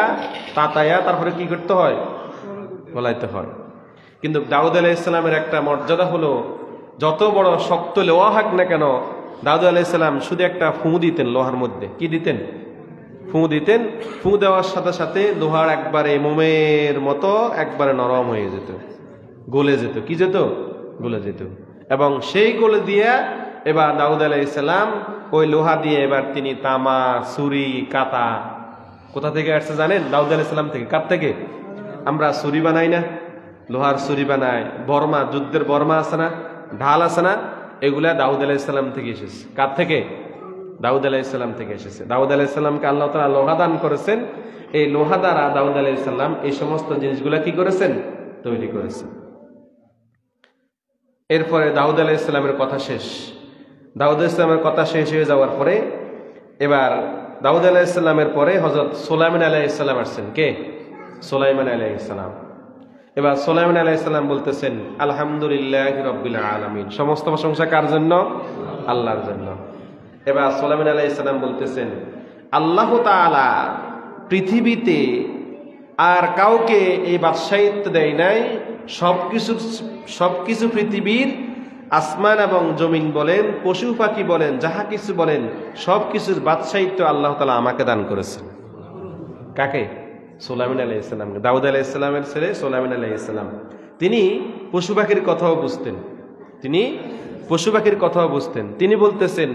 তাতায়া তারপরে কি করতে হয়? গলাইতে হয়। কিন্তু দাউদ আলাইহিস সালামের একটা মর্যাদা হলো, যত বড় শক্ত লোহা হোক না কেন, দাউদ আলাইহিস সালাম শুধু একটা ফু দিতেন লোহার মধ্যে। কি দিতেন? ফু দিতেন। ফু দেওয়ার সাথে সাথে লোহার একবারে মোমের মতো একবারে নরম হয়ে যেত, গলে যেত। কি যেত? গলে যেত। এবং সেই গলে দিয়ে এবার দাউদ আলাইহিস সালাম ওই লোহা দিয়ে এবার তিনি তামা, ছুরি, কাঁটা, কোথা থেকে আসছে জানেন? দাউদ আলাইহিস সালাম থেকে। কার থেকে? আমরা ছুরি বানাই না? লোহার ছুরি বানাই, বর্মা, যুদ্ধের বর্মা আছে না, ঢাল আছে না, এগুলা দাউদ আলাইহিস সালাম থেকে এসেছে। কার থেকে? দাউদ আলাইহিস সালাম থেকে এসেছে। দাউদ আলাইহিস সালামকে আল্লাহ তাআলা লোহা দান করেছেন। এই লোহা দ্বারা দাউদ আলাইহিস সালাম এই সমস্ত জিনিসগুলা কি করেছেন? তৈরি করেছেন। এরপরে দাউদ আলাইহিস সালামের কথা শেষ। দাউদ আলাইহিস সালামের কথা শেষ হয়ে যাওয়ার পরে এবার দাউদ আলাইহিস সালামের পরে হযরত সুলাইমান আলাইহিস সালাম আসছেন। কে? সুলাইমান আলাইহিস সালাম। এবার সুলাইমান আলাইহিস সালাম বলতেছেন আলহামদুলিল্লাহি রাব্বিল আলামিন। সমস্ত প্রশংসা কার জন্য? আল্লাহর জন্য। এবার সুলাইমান আলাইহিস সালাম বলতেছেন আল্লাহ তাআলা পৃথিবীতে আর কাউকে এই বাদশাহিত্ব দেয় নাই। সবকিছু পৃথিবীর আসমান এবং জমিন বলেন, পশু পাখি বলেন, যাহা কিছু বলেন, সবকিছুর বাদশাহিত্ব আল্লাহ তাআলা আমাকে দান করেছেন। কাকে? সুলাইমান আলাইহিস সালামকে। দাউদ আলাইহিস সালামের ছেলে সুলাইমান আলাইহিস সালাম। তিনি পশু পাখির কথাও বুঝতেন। তিনি বলতেছেন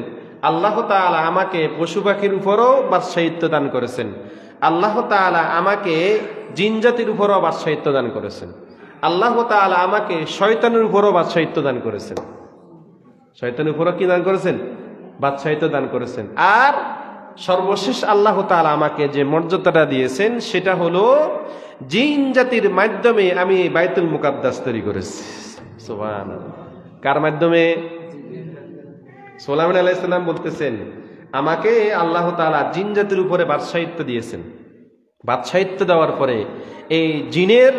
আল্লাহ তাআলা আমাকে পশু পাখির উপরও বাদশাহিত্ব দান করেছেন। আল্লাহ তাআলা আমাকে জিন জাতির উপরও বাদশাহিত্ব দান করেছেন। আল্লাহ তাআলা আমাকে শয়তানের উপরও বাদশাহিত্ব দান করেছেন। শয়তানের উপরও কি দান করেছেন? বাদশাহিত্ব দান করেছেন। আর সর্বশেষ আল্লাহ তাআলা আমাকে যে মর্যাদাটা দিয়েছেন সেটা হলো জিন জাতির মাধ্যমে আমি বাইতুল মুকাদ্দাস তৈরি করেছি। সুবহানাল্লাহ। কার মাধ্যমে? সুলাইমান আলাইহিস সালাম বলতেছেন আমাকে আল্লাহ তাআলা জিন জাতির উপরে বাদশাহিত্ব দিয়েছেন। বাদশাহিত্ব দেওয়ার পরে এই জিনের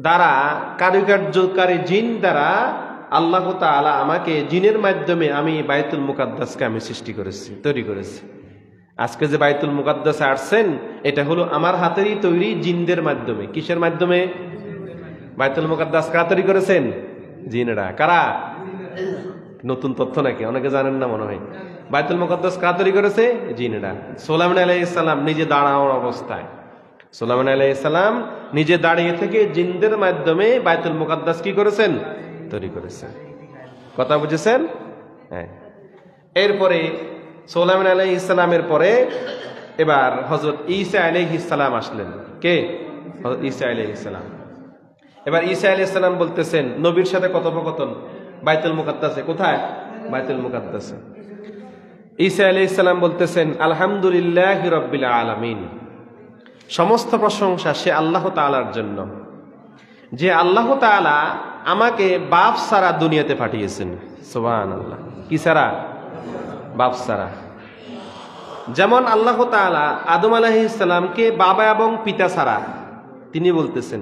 দ্বারা, কারিগরকারী জিন দ্বারা আল্লাহ তাআলা আমাকে জিনের মাধ্যমে আমি বাইতুল মুকাদ্দাসকে আমি সৃষ্টি করেছি, তৈরি করেছি। আজকে যে বাইতুল মুকাদ্দাসে আসছেন এটা হলো আমার হাতেরই তৈরি জিনদের মাধ্যমে। কিসের মাধ্যমে? বাইতুল মুকাদ্দাস কারা তৈরি করেছেন? জিনেরা। কারা? নতুন তথ্য নাকি? অনেকে জানেন না মনে হয়। বাইতুল মুকাদ্দাস কারা তৈরি করেছে? জিনেরা। সুলাইমান আলাইহিস সালাম নিজে দাঁড়ানোর অবস্থায়, সুলাইমান আলাইহিস সালাম নিজে দাঁড়িয়ে থেকে জিনদের মাধ্যমে বাইতুল মুকাদ্দাস কি করেছেন? তৈরি করেছেন। কথা বুঝেছেন? হ্যাঁ। এরপরে সুলাইমান আলাইহিস সালামের পরে এবার হযরত ঈসা আলাইহিস সালাম আসলেন। কে? হযরত ঈসা আলাইহিস সালাম। এবার ঈসা আলাইহিস সালাম বলতেছেন নবীর সাথে কথোপকথন বাইতুল মুকাদ্দাসে। কোথায়? বাইতুল মুকাদ্দাসে। ঈসা আলাইহিস সালাম বলতেছেন আলহামদুলিল্লাহি রাব্বিল আলামিন, সমস্ত প্রশংসা সে আল্লাহ তাআলার জন্য যে আল্লাহ তাআলা আমাকে বাপ ছাড়া দুনিয়াতে পাঠিয়েছেন। সুবহানাল্লাহ। কি ছাড়া? বাপ ছাড়া। যেমন আল্লাহ তাআলা আদম আলাইহিস সালামকে বাবা এবং পিতা ছাড়া, তিনি বলতেছেন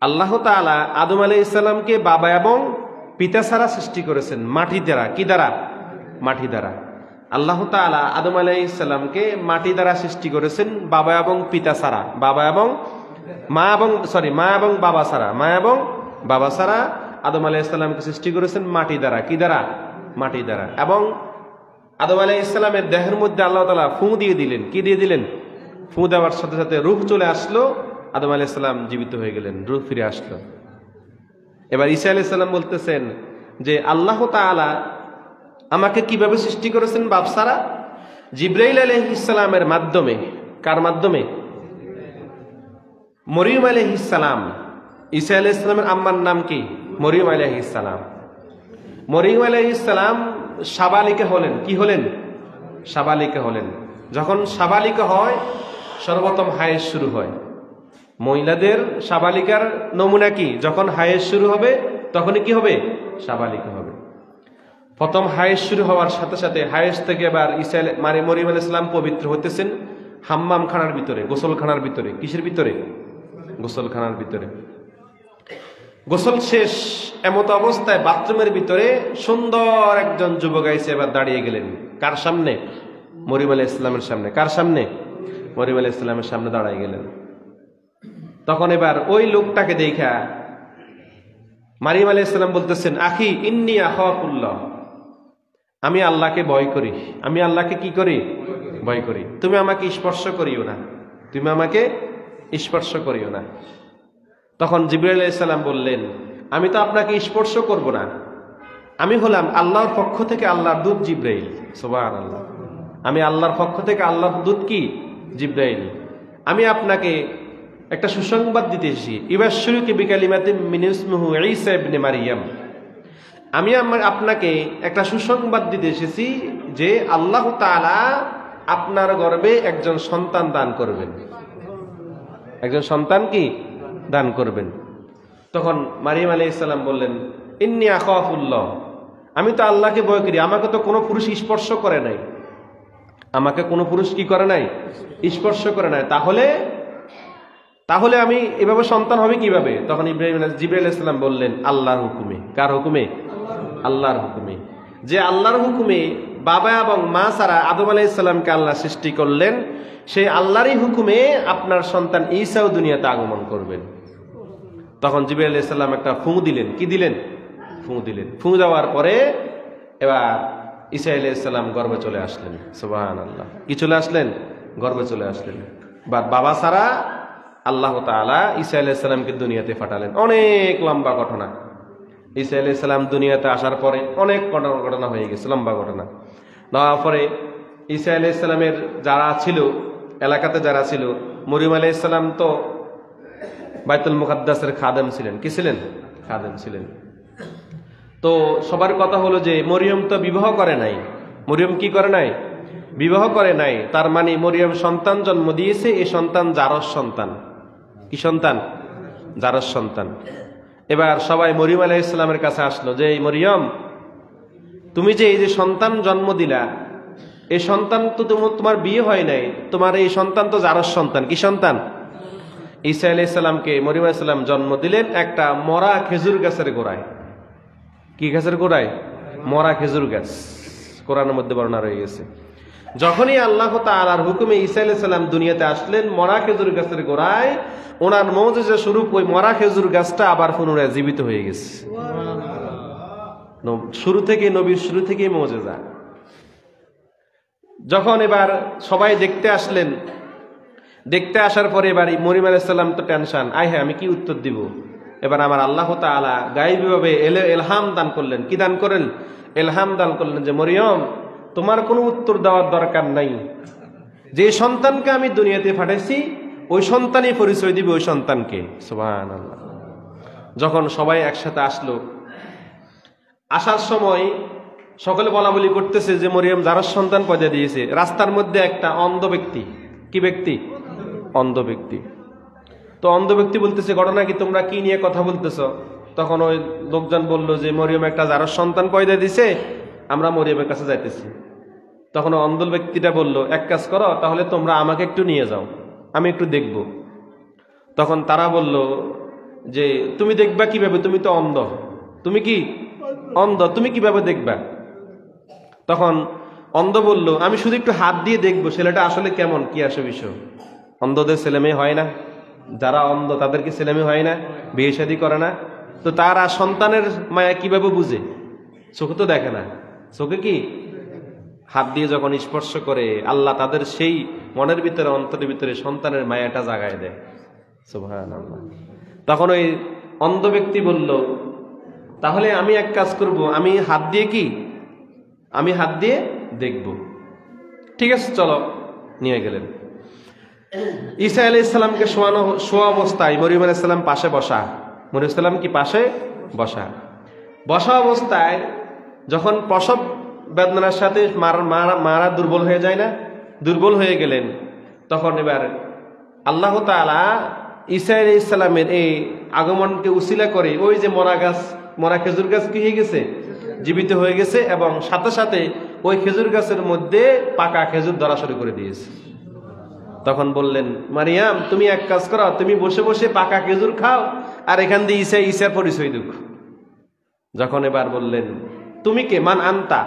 আল্লাহ তাআলা আদম আলাইহিস সালামকে বাবা এবং পিতা ছাড়া সৃষ্টি করেছেন মাটি দ্বারা। কি দ্বারা? মাটি দ্বারা। আল্লাহ তাআলা আদম আলাইহিস সালামকে মাটি দ্বারা সৃষ্টি করেছেন বাবা এবং পিতা ছাড়া, বাবা এবং মা এবং বাবা ছাড়া, মা এবং বাবা ছাড়া আদম আলাইহিস সালামকে সৃষ্টি করেছেন মাটি দ্বারা। কি দ্বারা? মাটি দ্বারা। এবং আদম আলাইহিস সালামের দেহের মধ্যে আল্লাহ তাআলা ফু দিয়ে দিলেন। কি দিয়ে দিলেন? ফু দেওয়ার সাথে সাথে রূহ চলে আসলো, আদম আলাইহিস সালাম জীবিত হয়ে গেলেন, রূহ ফিরে আসলো। এবার ঈসা আলাইহিস সালাম বলতেছেন যে আল্লাহ তাআলা আমাকে কিভাবে সৃষ্টি করেছেন বাপ ছাড়া? জিবরাইল আলাইহিস সালামের মাধ্যমে। কার মাধ্যমে? মরিয়ম আলাইহিস সালাম। ঈসা আলাইহিস সালামের আম্মার নাম কি? মরিয়ম আলাইহিস সালাম। মরিয়ম আলাইহিস সালাম সাবালিকা হলেন। কি হলেন? সাবালিকা হলেন। যখন সাবালিকা হয় সর্বপ্রথম হায়েজ শুরু হয়। মহিলাদের সাবালিকার নমুনা কি? যখন হায়েজ শুরু হবে তখনই কি হবে? সাবালিকা হবে। প্রথম হায়েজ শুরু হওয়ার সাথে সাথে হায়েজ থেকে এবার মরিয়ম আলাইহিস সালাম পবিত্র হতেছেন হাম্মাম খানার ভিতরে, গোসলখানার ভিতরে। কিসের ভিতরে? গোসলখানার ভিতরে। গোসল শেষ এমত অবস্থায় বাথরুমের ভিতরে সুন্দর একজন যুবক এসে এবার দাঁড়িয়ে গেলেন। কার সামনে? মরিয়ম আলাইহিস সালামের সামনে। কার সামনে? মরিয়ম আলাইহিস সালামের সামনে দাঁড়িয়ে গেলেন। তখন এবার ওই লোকটাকে দেখা মরিয়ম আলাইহিস সালাম বলতেছেন আখি ইন্নী আখাফুল্লাহ, আমি আল্লাহকে ভয় করি। আমি আল্লাহকে কি করি? ভয় করি। তুমি আমাকে স্পর্শ করিও না, তুমি আমাকে স্পর্শ করিও না। তখন জিবরাইল আলাইহিস সালাম বললেন আমি তো আপনাকে স্পর্শ করব না, আমি হলাম আল্লাহর পক্ষ থেকে আল্লাহর দূত জিবরাইল। সুবহানাল্লাহ। আমি আল্লাহর পক্ষ থেকে আল্লাহর দূত কি? জিবরাইল। আমি আপনাকে একটা সুসংবাদ দিতে এসেছি। ইবাশশিরুকি বিকালিমাতিন মিন ইসমিহি ঈসা ইবনে মারইয়াম। আমি আপনাকে একটা সুসংবাদ দিতে এসেছি যে আল্লাহ তাআলা আপনার গর্ভে একজন সন্তান দান করবেন। একজন সন্তান কি? দান করবেন। তখন মারিয়াম আলাইহিস সালাম বললেন ইন্নী আখাফুল্লাহ, আমি তো আল্লাহকে ভয় করি, আমাকে তো কোনো পুরুষ স্পর্শ করে নাই, আমাকে কোনো পুরুষ কি করে নাই? স্পর্শ করে নাই। তাহলে আমি এভাবে সন্তান হবে কিভাবে? তখন জিবরাইল আলাইহিস সালাম বললেন আল্লাহর হুকুমে। কার হুকুমে? আল্লাহর হুকুমে। যে আল্লাহর হুকুমে বাবা এবং মা ছাড়া আদম আলাইহিস সালামকে আল্লাহ সৃষ্টি করলেন, সেই আল্লাহরই হুকুমে আপনার সন্তান ঈসাও দুনিয়াতে আগমন করবেন। তখন জিবরাইল আলাইহিস সালাম একটা ফু দিলেন। কি দিলেন? ফু দিলেন। ফু দেওয়ার পরে এবার ঈসা আলাইহিস সালাম গর্ভে চলে আসলেন। সুবহানাল্লাহ। কি চলে আসলেন? গর্ভে চলে আসলেন। বাবা ছাড়া আল্লাহ তাআলা ঈসা আলাইহিস সালামকে দুনিয়াতে পাঠালেন। অনেক লম্বা ঘটনা। ঈসা আলাইহিস সালাম দুনিয়াতে আসার পরে অনেক ঘটনা হয়ে গেছে, লম্বা ঘটনা। নেওয়ার পরে ঈসা আলাইহিস সালামের যারা ছিল, এলাকাতে যারা ছিল, মরিয়ম আলাইহিস সালাম তো বাইতুল মুকাদ্দাসের খাদেম ছিলেন। কি ছিলেন? খাদেম ছিলেন। তো সবার কথা হলো যে মরিয়ম তো বিবাহ করে নাই। মরিয়ম কি করে নাই? বিবাহ করে নাই। তার মানে মরিয়ম সন্তান জন্ম দিয়েছে, এই সন্তান জারজ সন্তান। কি সন্তান? জারজ সন্তান। এবার সবাই মরিয়ম আলাইহিস সালামের কাছে আসলো যে এই মরিয়ম, তুমি যে এই যে সন্তান জন্ম দিলা, এই সন্তান তো তোমার বিয়ে হয় নাই, তোমার এই সন্তান তো জারজ সন্তান। কি সন্তান? ঈসা আলাইহিস সালামকে মরিয়ম আলাইহিস সালাম জন্ম দিলেন একটা মরা খেজুর গাছের গোড়ায়। কি গাছের গোড়ায়? মরা খেজুর গাছ। কোরআনের মধ্যে বর্ণনা রয়ে গেছে। যখনই আল্লাহ তাআলার হুকুমে ঈসা আলাইহিস সালাম দুনিয়াতে আসলেন, মরা খেজুর গাছের গোড়ায় ওনার মুজিজা স্বরূপ ওই মরা খেজুর গাছটা আবার পুনরায় জীবিত হয়ে গেছে। নবীর শুরু থেকেই মুজিজা। যখন এবার সবাই দেখতে আসলেন, দেখতে আসার পরে এবার মরিয়ম আলাইহিস সালাম তো টেনশন, হ্যাঁ আমি কি উত্তর দিব। এবার আমার আল্লাহ তাআলা গায়বীভাবে ইলহাম দান করলেন। কি দান করেন? ইলহাম দান করলেন যে মরিয়ম, তোমার কোনো উত্তর দেওয়ার দরকার নাই। যে সন্তানকে আমি দুনিয়াতে পাঠাইছি ওই সন্তানই পরিচয় দিবে ওই সন্তানকে। সুবহানাল্লাহ। যখন সবাই একসাথে আসলো, আসার সময় সকলে বলাবলি করতেছে যে মরিয়ম যার সন্তান পয়দা দিয়েছে। রাস্তার মধ্যে একটা অন্ধ ব্যক্তি, কি ব্যক্তি? অন্ধ ব্যক্তি। তো অন্ধ ব্যক্তি বলতেছে, ঘটনা কি, তোমরা কি নিয়ে কথা বলতেছ? তখন ওই লোকজন বলল যে মরিয়ম একটা যার সন্তান পয়দা দিছে, আমরা মরিয়মের কাছে যাইতেছি। তখন অন্ধ ব্যক্তিটা বলল, এক কাজ করো, তাহলে তোমরা আমাকে একটু নিয়ে যাও, আমি একটু দেখব। তখন তারা বলল যে তুমি দেখবা কিভাবে, তুমি তো অন্ধ। তুমি কি অন্ধ, তুমি কিভাবে দেখবা? তখন অন্ধ বলল, আমি শুধু একটু হাত দিয়ে দেখবো ছেলেটা আসলে কেমন, কি আসে বিষয়। অন্ধদের ছেলেমেয়ে হয় না? যারা অন্ধ তাদেরকে ছেলেমেয়ে হয় না? বিয়ে শাদী করে না? তো তারা সন্তানের মায়া কিভাবে বুঝে? চোখে তো দেখে না। চোখে কি হাত দিয়ে যখন স্পর্শ করে আল্লাহ তাদের সেই মনের ভিতরে, অন্তরের ভিতরে সন্তানের মায়াটা জাগায় দেয়। সুবহানাল্লাহ। তখন ওই অন্ধ ব্যক্তি বলল, তাহলে আমি এক কাজ করব, আমি হাত দিয়ে দেখব। ঠিক আছে, চলো। নিয়ে গেলেন। ঈসা আলাইহিস সালামকে শোয়া অবস্থায় মরিয়ম আলাইহিস সালাম পাশে বসা। মরিয়ম আলাইহিস সালাম কি পাশে বসা অবস্থায় যখন প্রসব বেদনার সাথে মারা দুর্বল হয়ে যায় না, দুর্বল হয়ে গেলেন, তখন এবার আল্লাহ তাআলা ঈসা আলাইহিস সালামের এই আগমনকে উসিলা করে ওই যে মরা খেজুর গাছ কি হয়ে গেছে? জীবিত হয়ে গেছে। এবং সাথে সাথে ওই খেজুর গাছের মধ্যে পাকা খেজুর ধরা শুরু করে দিয়েছে। তখন বললেন, মারিয়াম তুমি এক কাজ করো, তুমি বসে বসে পাকা খেজুর খাও আর এখান দিয়ে ঈসার পরিচয় দুঃখ। যখন এবার বললেন, তুমি কে, মান আনতা?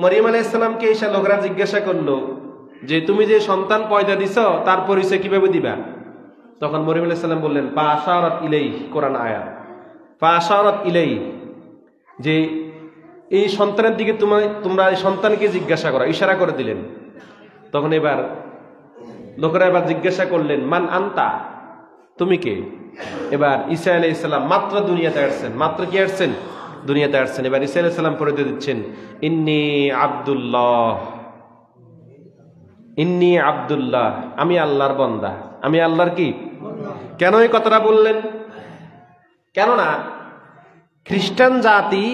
মরিয়ম আলাইহিস সালামকে ঈসা লোকরা জিজ্ঞাসা করলো যে তুমি যে সন্তান পয়দা দিছ তার পরিচয় কিভাবে দিবা? তখন মরিয়ম আলাইহিস সালাম বললেন, পা আশারাত ইলাই, কোরআন আয়াত, পা আশারাত ইলাই, যে এই সন্তানের দিকে তোমরা এই সন্তানকে জিজ্ঞাসা করো, ইশারা করে দিলেন। তখন এবার লোকেরা এবার জিজ্ঞাসা করলেন, মান আনতা, তুমি কে? এবার ঈসা আলাইহিস সালাম মাত্র দুনিয়াতে আসছেন, মাত্র কি আসছেন? দুনিয়াতে আসছেন। এবার ঈসা আলাইহিস সালাম পরিচয় দিচ্ছেন, ইন্নী আব্দুল্লাহ, আমি আল্লাহর বান্দা, আমি আল্লাহর কি? কেন এই কথাটা বললেন? কেননা খ্রিস্টান জাতি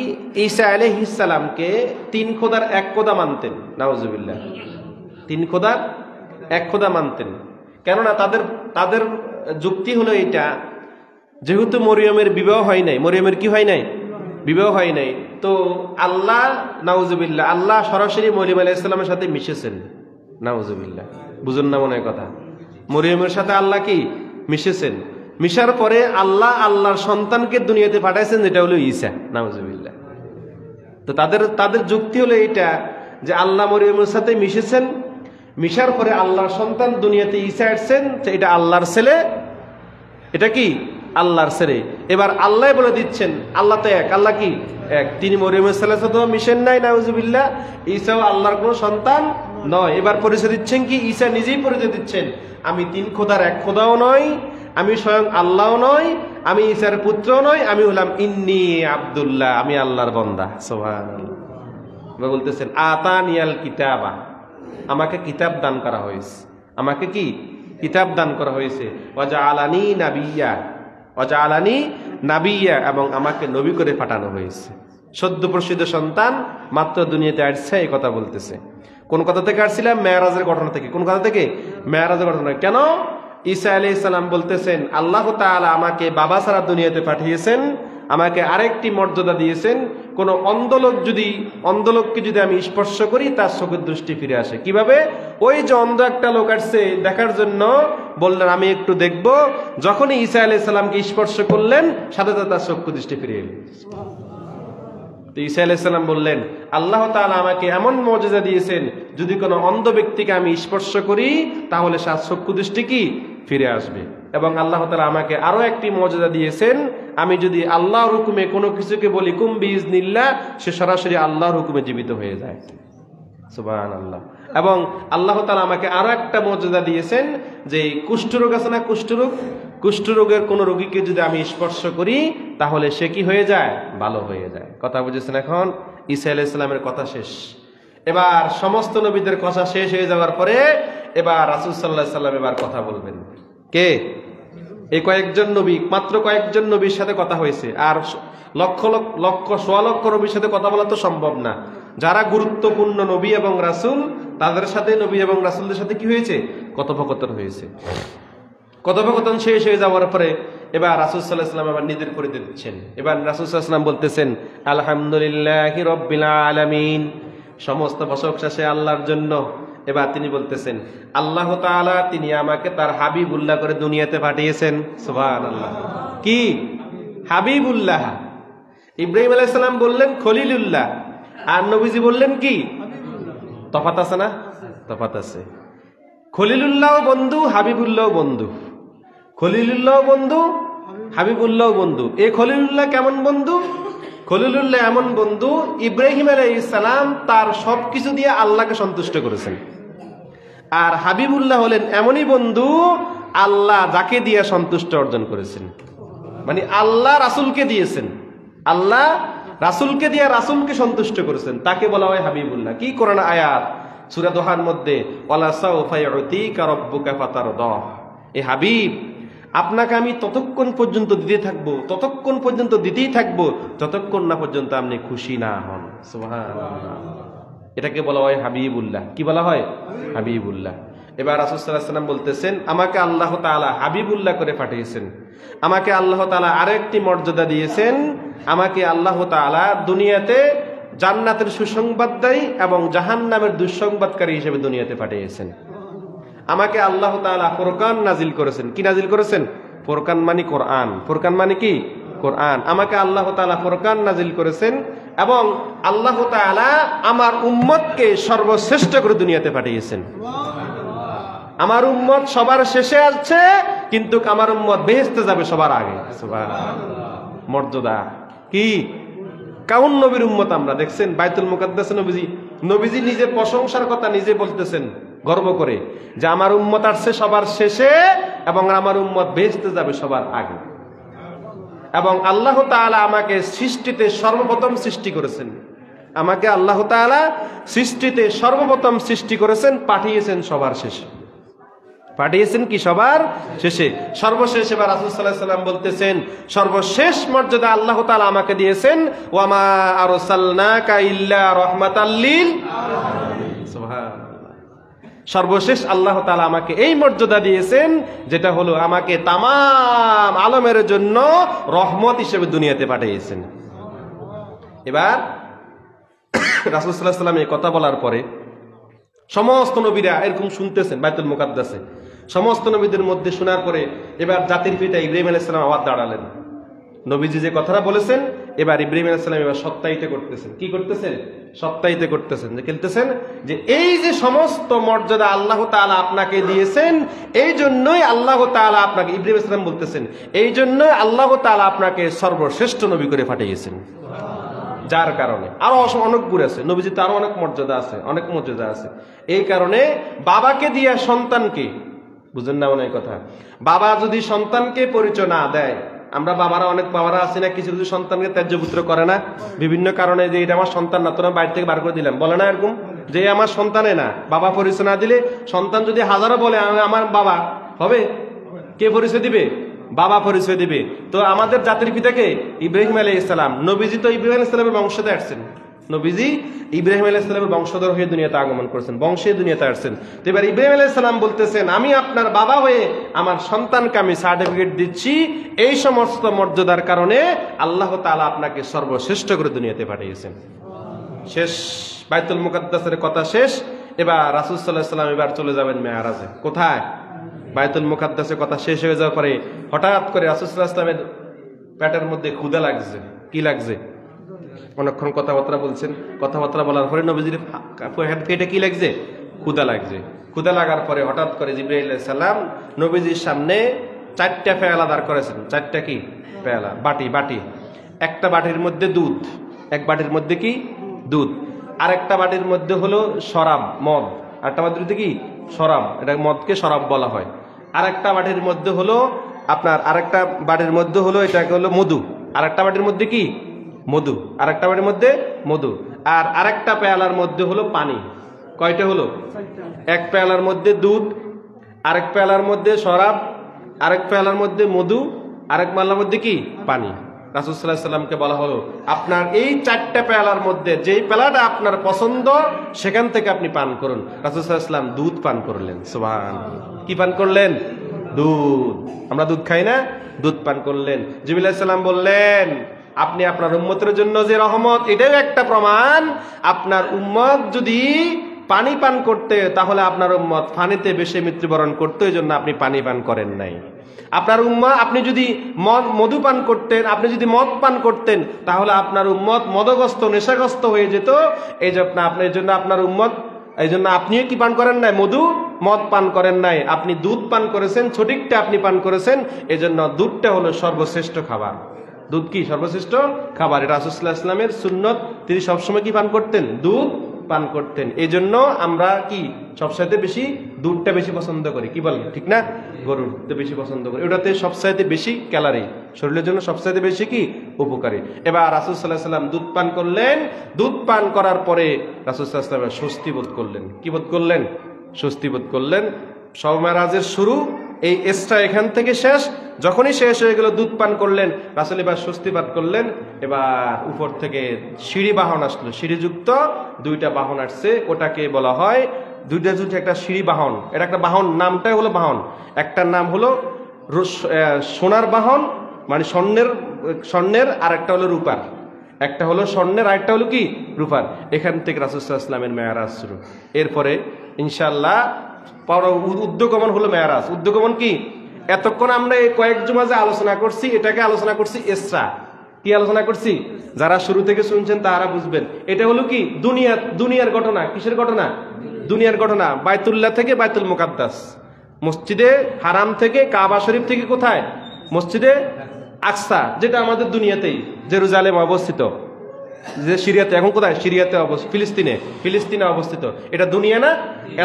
ঈসা আলাইহিস সালামকে 3 খোদার 1 খোদা মানতেন। নাউজুবিল্লাহ। 3 খোদার 1 খোদা মানতেন। কেননা তাদের যুক্তি হলো এটা, যেহেতু মরিয়মের বিবাহ হয় নাই, মরিয়মের কি হয় নাই? বিবাহ হয় নাই, তো আল্লাহ, নাউজুবিল্লাহ, আল্লাহ সরাসরি মরিয়ম আলাইহিস সালামের সাথে মিশেছেন। নাউজুবিল্লাহ। বুঝুন না মনে হয় কথা? মরিয়মের সাথে আল্লাহ কি মিশেছেন। মিশার পরে আল্লাহ আল্লাহর সন্তানকে দুনিয়াতে পাঠাইছেন, যেটা হলো ঈসা। নাউজুবিল্লাহ। তো তাদের যুক্তি হলো এটা যে আল্লাহ মরিয়মের সাথে মিশেছেন, মিশার পরে আল্লাহর সন্তান দুনিয়াতে ঈসা আসছেন, এটা আল্লাহর ছেলে। এটা কি? আল্লাহর ছেলে। এবার আল্লাহ বলে দিচ্ছেন আল্লাহ তো এক, আল্লাহ কি এক। তিনি মরিয়মের ছেলের সাথেও মিশেন নাই, নাউজুবিল্লাহ। ঈসাও আল্লাহর কোনো সন্তান নয়। এবার পরিচয় দিচ্ছেন কি? ঈসা নিজেই পরিচয় দিচ্ছেন, আমি 3 খোদার 1 খোদাও নয়, আমি স্বয়ং আল্লাহও নয়, আমি ঈসার পুত্রও নয়, আমি হলাম ইন্নী আব্দুল্লাহ, আমি আল্লাহর বান্দা। সুবহানাল্লাহ। বলতেছেন আতানিয়াল কিতাবা, আমাকে কিতাব দান করা হয়েছে, আমাকে কি কিতাব দান করা হয়েছে। ওয়াজআলানি নাবিয়্যা, এবং আমাকে নবী করে পাঠানো হয়েছে। সদ্য প্রসিদ্ধ সন্তান মাত্র দুনিয়াতে আসছে, এই কথা বলতেছে। কোন কথা থেকে আসছিলাম? মেরাজের ঘটনা থেকে। কোন কথা থেকে? মেরাজের ঘটনা। কেন? ঈসা আলাইহিস সালাম বলতেছেন আল্লাহ তাআলা আমাকে বাবা ছাড়া দুনিয়াতে পাঠিয়েছেন, আমাকে আরেকটি মর্যাদা দিয়েছেন। কোন অন্ধলোককে যদি আমি স্পর্শ করি তার চোখের দৃষ্টি ফিরে আসে। কিভাবে? ওই যে অন্ধ একটা লোক আসছে দেখার জন্য, বললেন আমি একটু দেখব, যখনই ঈসা আলাইহিস সালামকে স্পর্শ করলেন সাথে সাথে তার চক্ষু দৃষ্টি ফিরে এল। তো ঈসা আলাইহিস সালাম বললেন, আল্লাহ তাআলা আমাকে এমন মুজিজা দিয়েছেন, যদি কোনো অন্ধ ব্যক্তিকে আমি স্পর্শ করি তাহলে তার চক্ষু দৃষ্টি কি ফিরে আসবে। এবং আল্লাহ তাআলা আমাকে আরো একটি মুজিজা দিয়েছেন, আমি যদি আল্লাহর হুকুমে কোনো কিছুকে বলি কুম বিইজনিল্লাহ, সে সরাসরি আল্লাহর হুকুমে জীবিত হয়ে যায়। সুবহানাল্লাহ। এবং আল্লাহ তাআলা আমাকে আরো একটা মুজিজা দিয়েছেন, যে কুষ্ঠরোগ আছে না, কুষ্ঠরোগের কোন রোগীকে যদি আমি স্পর্শ করি তাহলে সে কি হয়ে যায়, ভালো হয়ে যায়। কথা বুঝেছেন? এখন ঈসা আলাইহিস সালামের কথা শেষ। এবার সমস্ত নবীদের কথা শেষ হয়ে যাওয়ার পরে এবার রাসূল সাল্লাল্লাহু আলাইহি সাল্লাম এবার কথা বলবেন। কে? এই কয়েকজন নবী, মাত্র কয়েকজন নবীর সাথে কথা হয়েছে, আর লক্ষ লক্ষ সোয়া লক্ষ নবীর সাথে কথা বলা তো সম্ভব না। যারা গুরুত্বপূর্ণ নবী এবং রাসূল, তাদের সাথে নবী এবং রাসূলদের সাথে কি হয়েছে, কথোপকথন হয়েছে। কথোপকথন শেষ হয়ে যাওয়ার পরে এবার রাসূল সাল্লাল্লাহু আলাইহি ওয়াসাল্লাম আবার নিজের পরিচয় দিচ্ছেন। এবার রাসূল সাল্লাল্লাহু আলাইহি ওয়াসাল্লাম বলতেছেন, আলহামদুলিল্লাহি রাব্বিল আলামিন, সমস্ত প্রশংসা সে আল্লাহর জন্য। এবার তিনি বলতেছেন, আল্লাহ তাআলা তিনি আমাকে তার হাবিবুল্লাহ করে দুনিয়াতে পাঠিয়েছেন। সুবহানাল্লাহ। কি হাবিবুল্লাহ? ইব্রাহিম আলাইহিস সালাম বললেন খলিলুল্লাহ, আর নবীজি বললেন কি? তফাৎ আছে না? তফাৎ আছে। খলিলুল্লাহ বন্ধু, হাবিবুল্লাহ বন্ধু। খলিলুল্লাহ বন্ধু, হাবিবুল্লাহ বন্ধু। এই খলিলুল্লাহ কেমন বন্ধু? খলিলুল্লাহ এমন বন্ধু, ইব্রাহিম আলাইহিস সালাম তার সবকিছু দিয়ে আল্লাহকে সন্তুষ্ট করেছেন। আর হাবিবুল্লাহ হলেন এমনই বন্ধু, আল্লাহ যাকে দিয়ে সন্তুষ্ট অর্জন করেছেন। মানে আল্লাহ রাসূলকে দিয়েছেন, আল্লাহ রাসূলকে দিয়ে রাসূলকে সন্তুষ্ট করেছেন, তাকে বলা হয় হাবিবুল্লাহ। কি কোরআন আয়াত সূরা দোহার মধ্যে, ওয়ালা সাউফা ইউতিকা রাব্বুকা ফাতারদা। এ হাবিব, আপনাকে আমি ততক্ষণ পর্যন্ত দিতে থাকবো, ততক্ষণ পর্যন্ত দিতেই থাকবো যতক্ষণ না পর্যন্ত আপনি খুশি না হন। সুবহানাল্লাহ। এটাকে বলা হয় হাবিবুল্লাহ। কি বলা হয়? হাবিবুল্লাহ। এবার রাসূল সাল্লাল্লাহু আলাইহি ওয়াসাল্লাম বলতেছেন, আমাকে আল্লাহ তাআলা হাবিবুল্লাহ করে পাঠিয়েছেন। আমাকে আল্লাহ তাআলা আরেকটি মর্যাদা দিয়েছেন, আমাকে আল্লাহ তাআলা দুনিয়াতে জান্নাতের সুসংবাদদায়ী এবং জাহান্নামের দুঃসংবাদকারী হিসেবে দুনিয়াতে পাঠিয়েছেন। আমাকে আল্লাহ তাআলা ফুরকান নাজিল করেছেন। কি নাজিল করেছেন? ফুরকান মানে কোরআন। ফুরকান মানে কি? কোরআন। আমাকে আল্লাহ তাআলা ফুরকান নাজিল করেছেন এবং আল্লাহ তাআলা আমার উম্মতকে সর্বশ্রেষ্ঠ করে দুনিয়াতে পাঠিয়েছেন। আমার উম্মত সবার শেষে আছে, কিন্তু আমার উম্মত বেহেশতে যাবে সবার আগে। সুবহানাল্লাহ। মর্যাদা কি! কাউন নবীর উম্মত আমরা দেখছেন, বাইতুল মুকাদ্দাসে নবীজি নিজের প্রশংসার কথা নিজে বলতেছেন গর্ব করে, যে আমার উম্মত আসছে সবার শেষে এবং আমার উম্মত বেহেশতে যাবে সবার আগে। এবং আল্লাহ তাআলা আমাকে সৃষ্টিতে সর্বপ্রথম সৃষ্টি করেছেন। আমাকে আল্লাহ তাআলা সৃষ্টিতে সর্বপ্রথম সৃষ্টি করেছেন, পাঠিয়েছেন সবার শেষে। পাঠিয়েছেন কি? সবার শেষে, সর্বশেষ। এবার রাসূল সাল্লাল্লাহু আলাইহি ওয়াসাল্লাম বলতেছেন, সর্বশেষ মর্যাদা আল্লাহ তাআলা আমাকে দিয়েছেন, ওয়া মা আরসালনাকা ইল্লা রাহমাতাল লিল আলামিন। সুবহানাল্লাহ। সর্বশেষ আল্লাহ তাআলা আমাকে এই মর্যাদা দিয়েছেন, যেটা হলো আমাকে তামাম আলমের জন্য রহমত হিসেবে দুনিয়াতে পাঠিয়েছেন। এবার রাসূল সাল্লাল্লাহু আলাইহি ওয়াসাল্লাম এই কথা বলার পরে সমস্ত নবীরা এরকম শুনতেছেন বাইতুল মুকাদ্দাসে। সমস্ত নবীদের মধ্যে শোনার পরে এবার জাতির পিতা ইব্রাহিম আলাইহিস সালাম আবার দাঁড়ালেন। নবীজি যে কথাটা বলেছেন, এবার ইব্রাহিম আলাইহিস সালাম এবার সত্যায়িত করতেছেন। কি করতেছেন? সত্যায়িত করতেছেন, যে খেলতেছেন যে এই যে সমস্ত মর্যাদা আল্লাহ তাআলা আপনাকে দিয়েছেন, এই জন্যই আল্লাহ তাআলা আপনাকে, ইব্রাহিম আলাইহিস সালাম বলতেছেন, এই জন্যই আল্লাহ তাআলা আপনাকে সর্বশ্রেষ্ঠ নবী করে পাঠিয়েছেন। যার কারণে আরো অনেক গুণ আছে, নবীজিতে আরো অনেক মর্যাদা আছে, অনেক মর্যাদা আছে। এই কারণে বাবাকে দিয়ে সন্তানকে, বুঝেন না মনে কথা, বাবা যদি সন্তানকে পরিচয় না দেয়, আমরা বাবারা অনেক বাবারা আছি না, কিছু কিছু সন্তানকে ত্যায্য পুত্র করে না বিভিন্ন কারণে, যে এটা আমার সন্তান না, তোরা বাইরে থেকে বার করে দিলাম, বলে না এরকম, যে আমার সন্তানে না। বাবা পরিচয় না দিলে সন্তান যদি হাজারো বলে আমার বাবা, হবে? কে পরিচয় দিবে? বাবা পরিচয় দিবে। তো আমাদের জাতির পিতাকে ইব্রাহিম আলাইহিস সালাম, নবীজি তো ইব্রাহিম আলাইহিস সালামের বংশধর আসছেন। নবীজি ইব্রাহিম আলাইহিস সালামের বংশধর হয়ে দুনিয়াতে আগমন করেছেন, বংশে দুনিয়াতে আসছেন। তো এবার ইব্রাহিম আলাইহিস সালাম বলতেছেন, আমি আপনার বাবা হয়ে আমার সন্তানকে আমি সার্টিফিকেট দিচ্ছি, এই সমস্ত মর্যাদার কারণে আল্লাহ তাআলা আপনাকে সর্বশ্রেষ্ঠ করে দুনিয়াতে পাঠিয়েছেন। শেষ, বাইতুল মুকাদ্দাসের কথা শেষ। এবার রাসূল সাল্লাল্লাহু আলাইহি ওয়াসাল্লাম এবার চলে যাবেন মেরাজে। কোথায়? বাইতুল মুকাদ্দাসের কথা শেষ হয়ে যাওয়ার পরে হঠাৎ করে রাসূল সাল্লাল্লাহু আলাইহি ওয়াসাল্লামের পেটের মধ্যে ক্ষুধা লাগছে। কি লাগছে? অনেকক্ষণ কথাবার্তা বলছেন, কথাবার্তা বলার পরে নবীজির পেটে কি লাগছে? ক্ষুধা লাগছে। ক্ষুধা লাগার পরে হঠাৎ করে জিবরাইল আলাইহিস সালাম নবীজির সামনে 4টা পেয়ালা দাঁড় করেছেন। 4টা কি পেয়ালা? বাটি। একটা বাটির মধ্যে দুধ, এক বাটির মধ্যে কি দুধ, আরেকটা বাটির মধ্যে হলো শরাব, মদ। আরেকটা বাটির মধ্যে কি শরাব, এটা মদকে শরাব বলা হয়। আরেকটা বাটির মধ্যে হলো আপনার, আরেকটা বাটির মধ্যে হলো এটাকে হলো মধু। আরেকটা বাটির মধ্যে কি মধু, আরেকটা বাটির মধ্যে মধু, আর আরেকটা পেয়ালার মধ্যে হলো পানি। কয়টা হলো? এক পেয়ালার মধ্যে দুধ, আরেক পেয়ালার মধ্যে শরাব, আরেক পেয়ালার মধ্যে মধু, আরেক পেয়ালার মধ্যে কি পানি। রাসূল সাল্লাল্লাহু আলাইহি সাল্লামকে বলা হলো আপনার এই 4টা পেয়ালার মধ্যে যেই পেয়ালাটা আপনার পছন্দ সেখান থেকে আপনি পান করুন। রাসূল সাল্লাল্লাহু আলাইহি সাল্লাম দুধ পান করলেন। সুবহানাল্লাহ। কি পান করলেন? দুধ। আমরা দুধ খাই না? দুধ পান করলেন। জিবরাইল আলাইহিস সালাম বললেন আপনি আপনার উম্মতের জন্য যে রহমত, এটাও একটা প্রমাণ। আপনার উম্মত যদি পানি পান করতে, তাহলে আপনার উম্মত পানিতে বেশি মৃত্যুবরণ করতে, এই জন্য আপনি পানি পান করেন নাই। আপনার উম্মত, আপনি যদি মধু পান করতেন, আপনি যদি মদ পান করতেন, তাহলে আপনার উম্মত মদগ্রস্ত, নেশাগ্রস্ত হয়ে যেত। এই জন্য আপনার উম্মত, এই জন্য আপনিও কি পান করেন নাই? মধু মদ পান করেন নাই, আপনি দুধ পান করেছেন, সঠিকটা আপনি পান করেছেন। এই জন্য দুধটা হলো সর্বশ্রেষ্ঠ খাবার। দুধ কি সর্বশ্রেষ্ঠ খাবার? এটা রাসূল সাল্লাল্লাহু আলাইহি ওয়াসাল্লামের সুন্নত। তিনি সবসময় কি পান করতেন? দুধ পান করতেন। এই জন্য আমরা কি সবচাইতে বেশি দুধটা বেশি পছন্দ করি, কি বলেন? ঠিক না? গরুর তো বেশি পছন্দ করি, ওটাতে সবচাইতে বেশি ক্যালারি, শরীরের জন্য সবচাইতে বেশি কি উপকারী। এবার রাসূল সাল্লাল্লাহু আলাইহি ওয়াসাল্লাম দুধ পান করলেন। দুধ পান করার পরে রাসূল সাল্লাল্লাহু আলাইহি ওয়াসাল্লাম স্বস্তি বোধ করলেন। কি বোধ করলেন? স্বস্তি বোধ করলেন। শবে মেরাজের শুরু, এই এসটা এখান থেকে শেষ। যখনই শেষ হয়ে গেল, দুধ পান করলেন, রাসূল এবার স্বস্তি পাঠ করলেন। এবার উপর থেকে সিঁড়ি বাহন আসলো, সিঁড়িযুক্ত 2টা বাহন আসছে। ওটাকে বলা হয় দুইটা যুক্ত একটা সিঁড়ি বাহন। এটা একটা বাহন, নামটাই হলো বাহন। একটার নাম হলো সোনার বাহন, মানে স্বর্ণের, আর একটা হলো রূপার। একটা হলো স্বর্ণের, আর একটা হলো কি রূপার। এখান থেকে রাসূল সাল্লাল্লাহু আলাইহি ওয়াসাল্লামের মেরাজ শুরু। এরপরে ইনশাআল্লাহ উদ্যোগমন হলো মেরাজ। উদ্যোগমন কি? এতক্ষণ আমরা এই কয়েক জুমা যে আলোচনা করছি, এটাকে আলোচনা করছি ইসরা। কি আলোচনা করছি? যারা শুরু থেকে শুনছেন তারা বুঝবেন। এটা হলো কি দুনিয়ার ঘটনা। কিসের ঘটনা? দুনিয়ার ঘটনা। বাইতুল্লাহ থেকে বাইতুল মুকাদ্দাস, মসজিদে হারাম থেকে, কাবা শরীফ থেকে কোথায়? মসজিদে আকসা, যেটা আমাদের দুনিয়াতেই, জেরুজালেমে অবস্থিত, যে সিরিয়াতে, এখন কোথায়? সিরিয়াতে অবস্থিত, ফিলিস্তিনে অবস্থিত। এটা দুনিয়া না?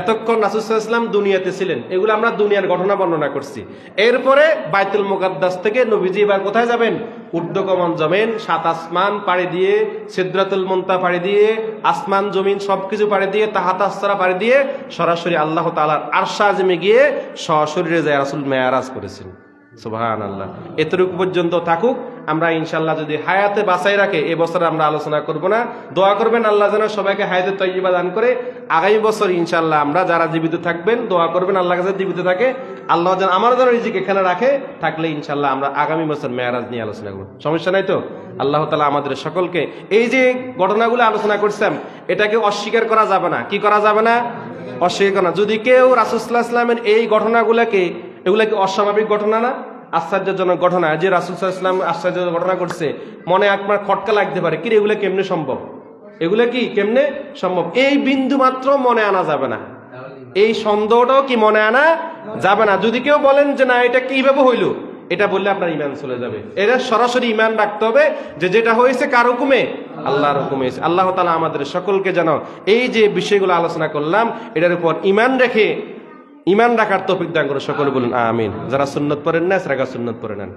এতক্ষণ রাসূল সাল্লাল্লাহু আলাইহি ওয়াসাল্লাম দুনিয়াতে ছিলেন, এগুলো আমরা দুনিয়ার ঘটনা বর্ণনা করছি। এরপরে বাইতুল মুকাদ্দাস থেকে নবীজি এবার কোথায় যাবেন? ঊর্ধ্বগমন যাবেন। 7 আসমান পাড়ি দিয়ে, সিদরাতুল মুনতাহা পাড়ি দিয়ে, আসমান জমিন সবকিছু পাড়ি দিয়ে, তাহাত আসরা পাড়ি দিয়ে সরাসরি আল্লাহ তাআলার আরশ আযমে গিয়ে সশরীরে যায় রাসূল মেরাজ করেছেন। সুবহানাল্লাহ। এতটুকু পর্যন্ত থাকুক। আমরা ইনশাআল্লাহ যদি হায়াতে বাঁচাই রাখে, এই বছর আমরা আলোচনা করব না। দোয়া করবেন আল্লাহ যেন সবাইকে হায়াতে তয়্যিবা দান করে। আগামী বছর ইনশাআল্লাহ আমরা যারা জীবিত থাকবেন, দোয়া করবেন আল্লাহ কাছে জীবিত থাকে, আল্লাহ যেন আমার যেন রিজিক এখানে রাখে। থাকলে ইনশাআল্লাহ আমরা আগামী বছর মেরাজ নিয়ে আলোচনা করব। সমস্যা নাই তো? আল্লাহ তাআলা আমাদের সকলকে, এই যে ঘটনাগুলো আলোচনা করছেন, এটাকে অস্বীকার করা যাবে না। কি করা যাবে না? অস্বীকার করা না। যদি কেউ রাসূল সাল্লাল্লাহু আলাইহি ওয়াসাল্লামের এই ঘটনাগুলোকে, এগুলা কি অস্বাভাবিক ঘটনা না? আশ্চর্যজনক ঘটনা, যে রাসূল সাল্লাল্লাহু আলাইহি ওয়াসাল্লাম আশ্চর্যজনক ঘটনা করছে, মনে আপনার খটকা লাগতে পারে, কি এগুলো কেমনে সম্ভব? এগুলো কি কেমনে সম্ভব? এই বিন্দু মাত্র মনে আনা যাবে না, এই সন্দেহটাও কি মনে আনা যাবে না। যদি কেউ বলেন যে না এটা কিভাবে হইলো, এটা বললে আপনার ঈমান চলে যাবে। এটা সরাসরি ঈমান রাখতে হবে যে যেটা হয়েছে কার হুকুমে? আল্লাহর হুকুমে। আল্লাহ তাআলা আমাদের সকলকে যেন এই যে বিষয়গুলো আলোচনা করলাম, এটার উপর ঈমান রেখে, ঈমান রাখার তৌফিক দান করে। সকলে বলুন আমিন। যারা সুন্নত পড়েন না, তারা সুন্নত পড়ে নেন।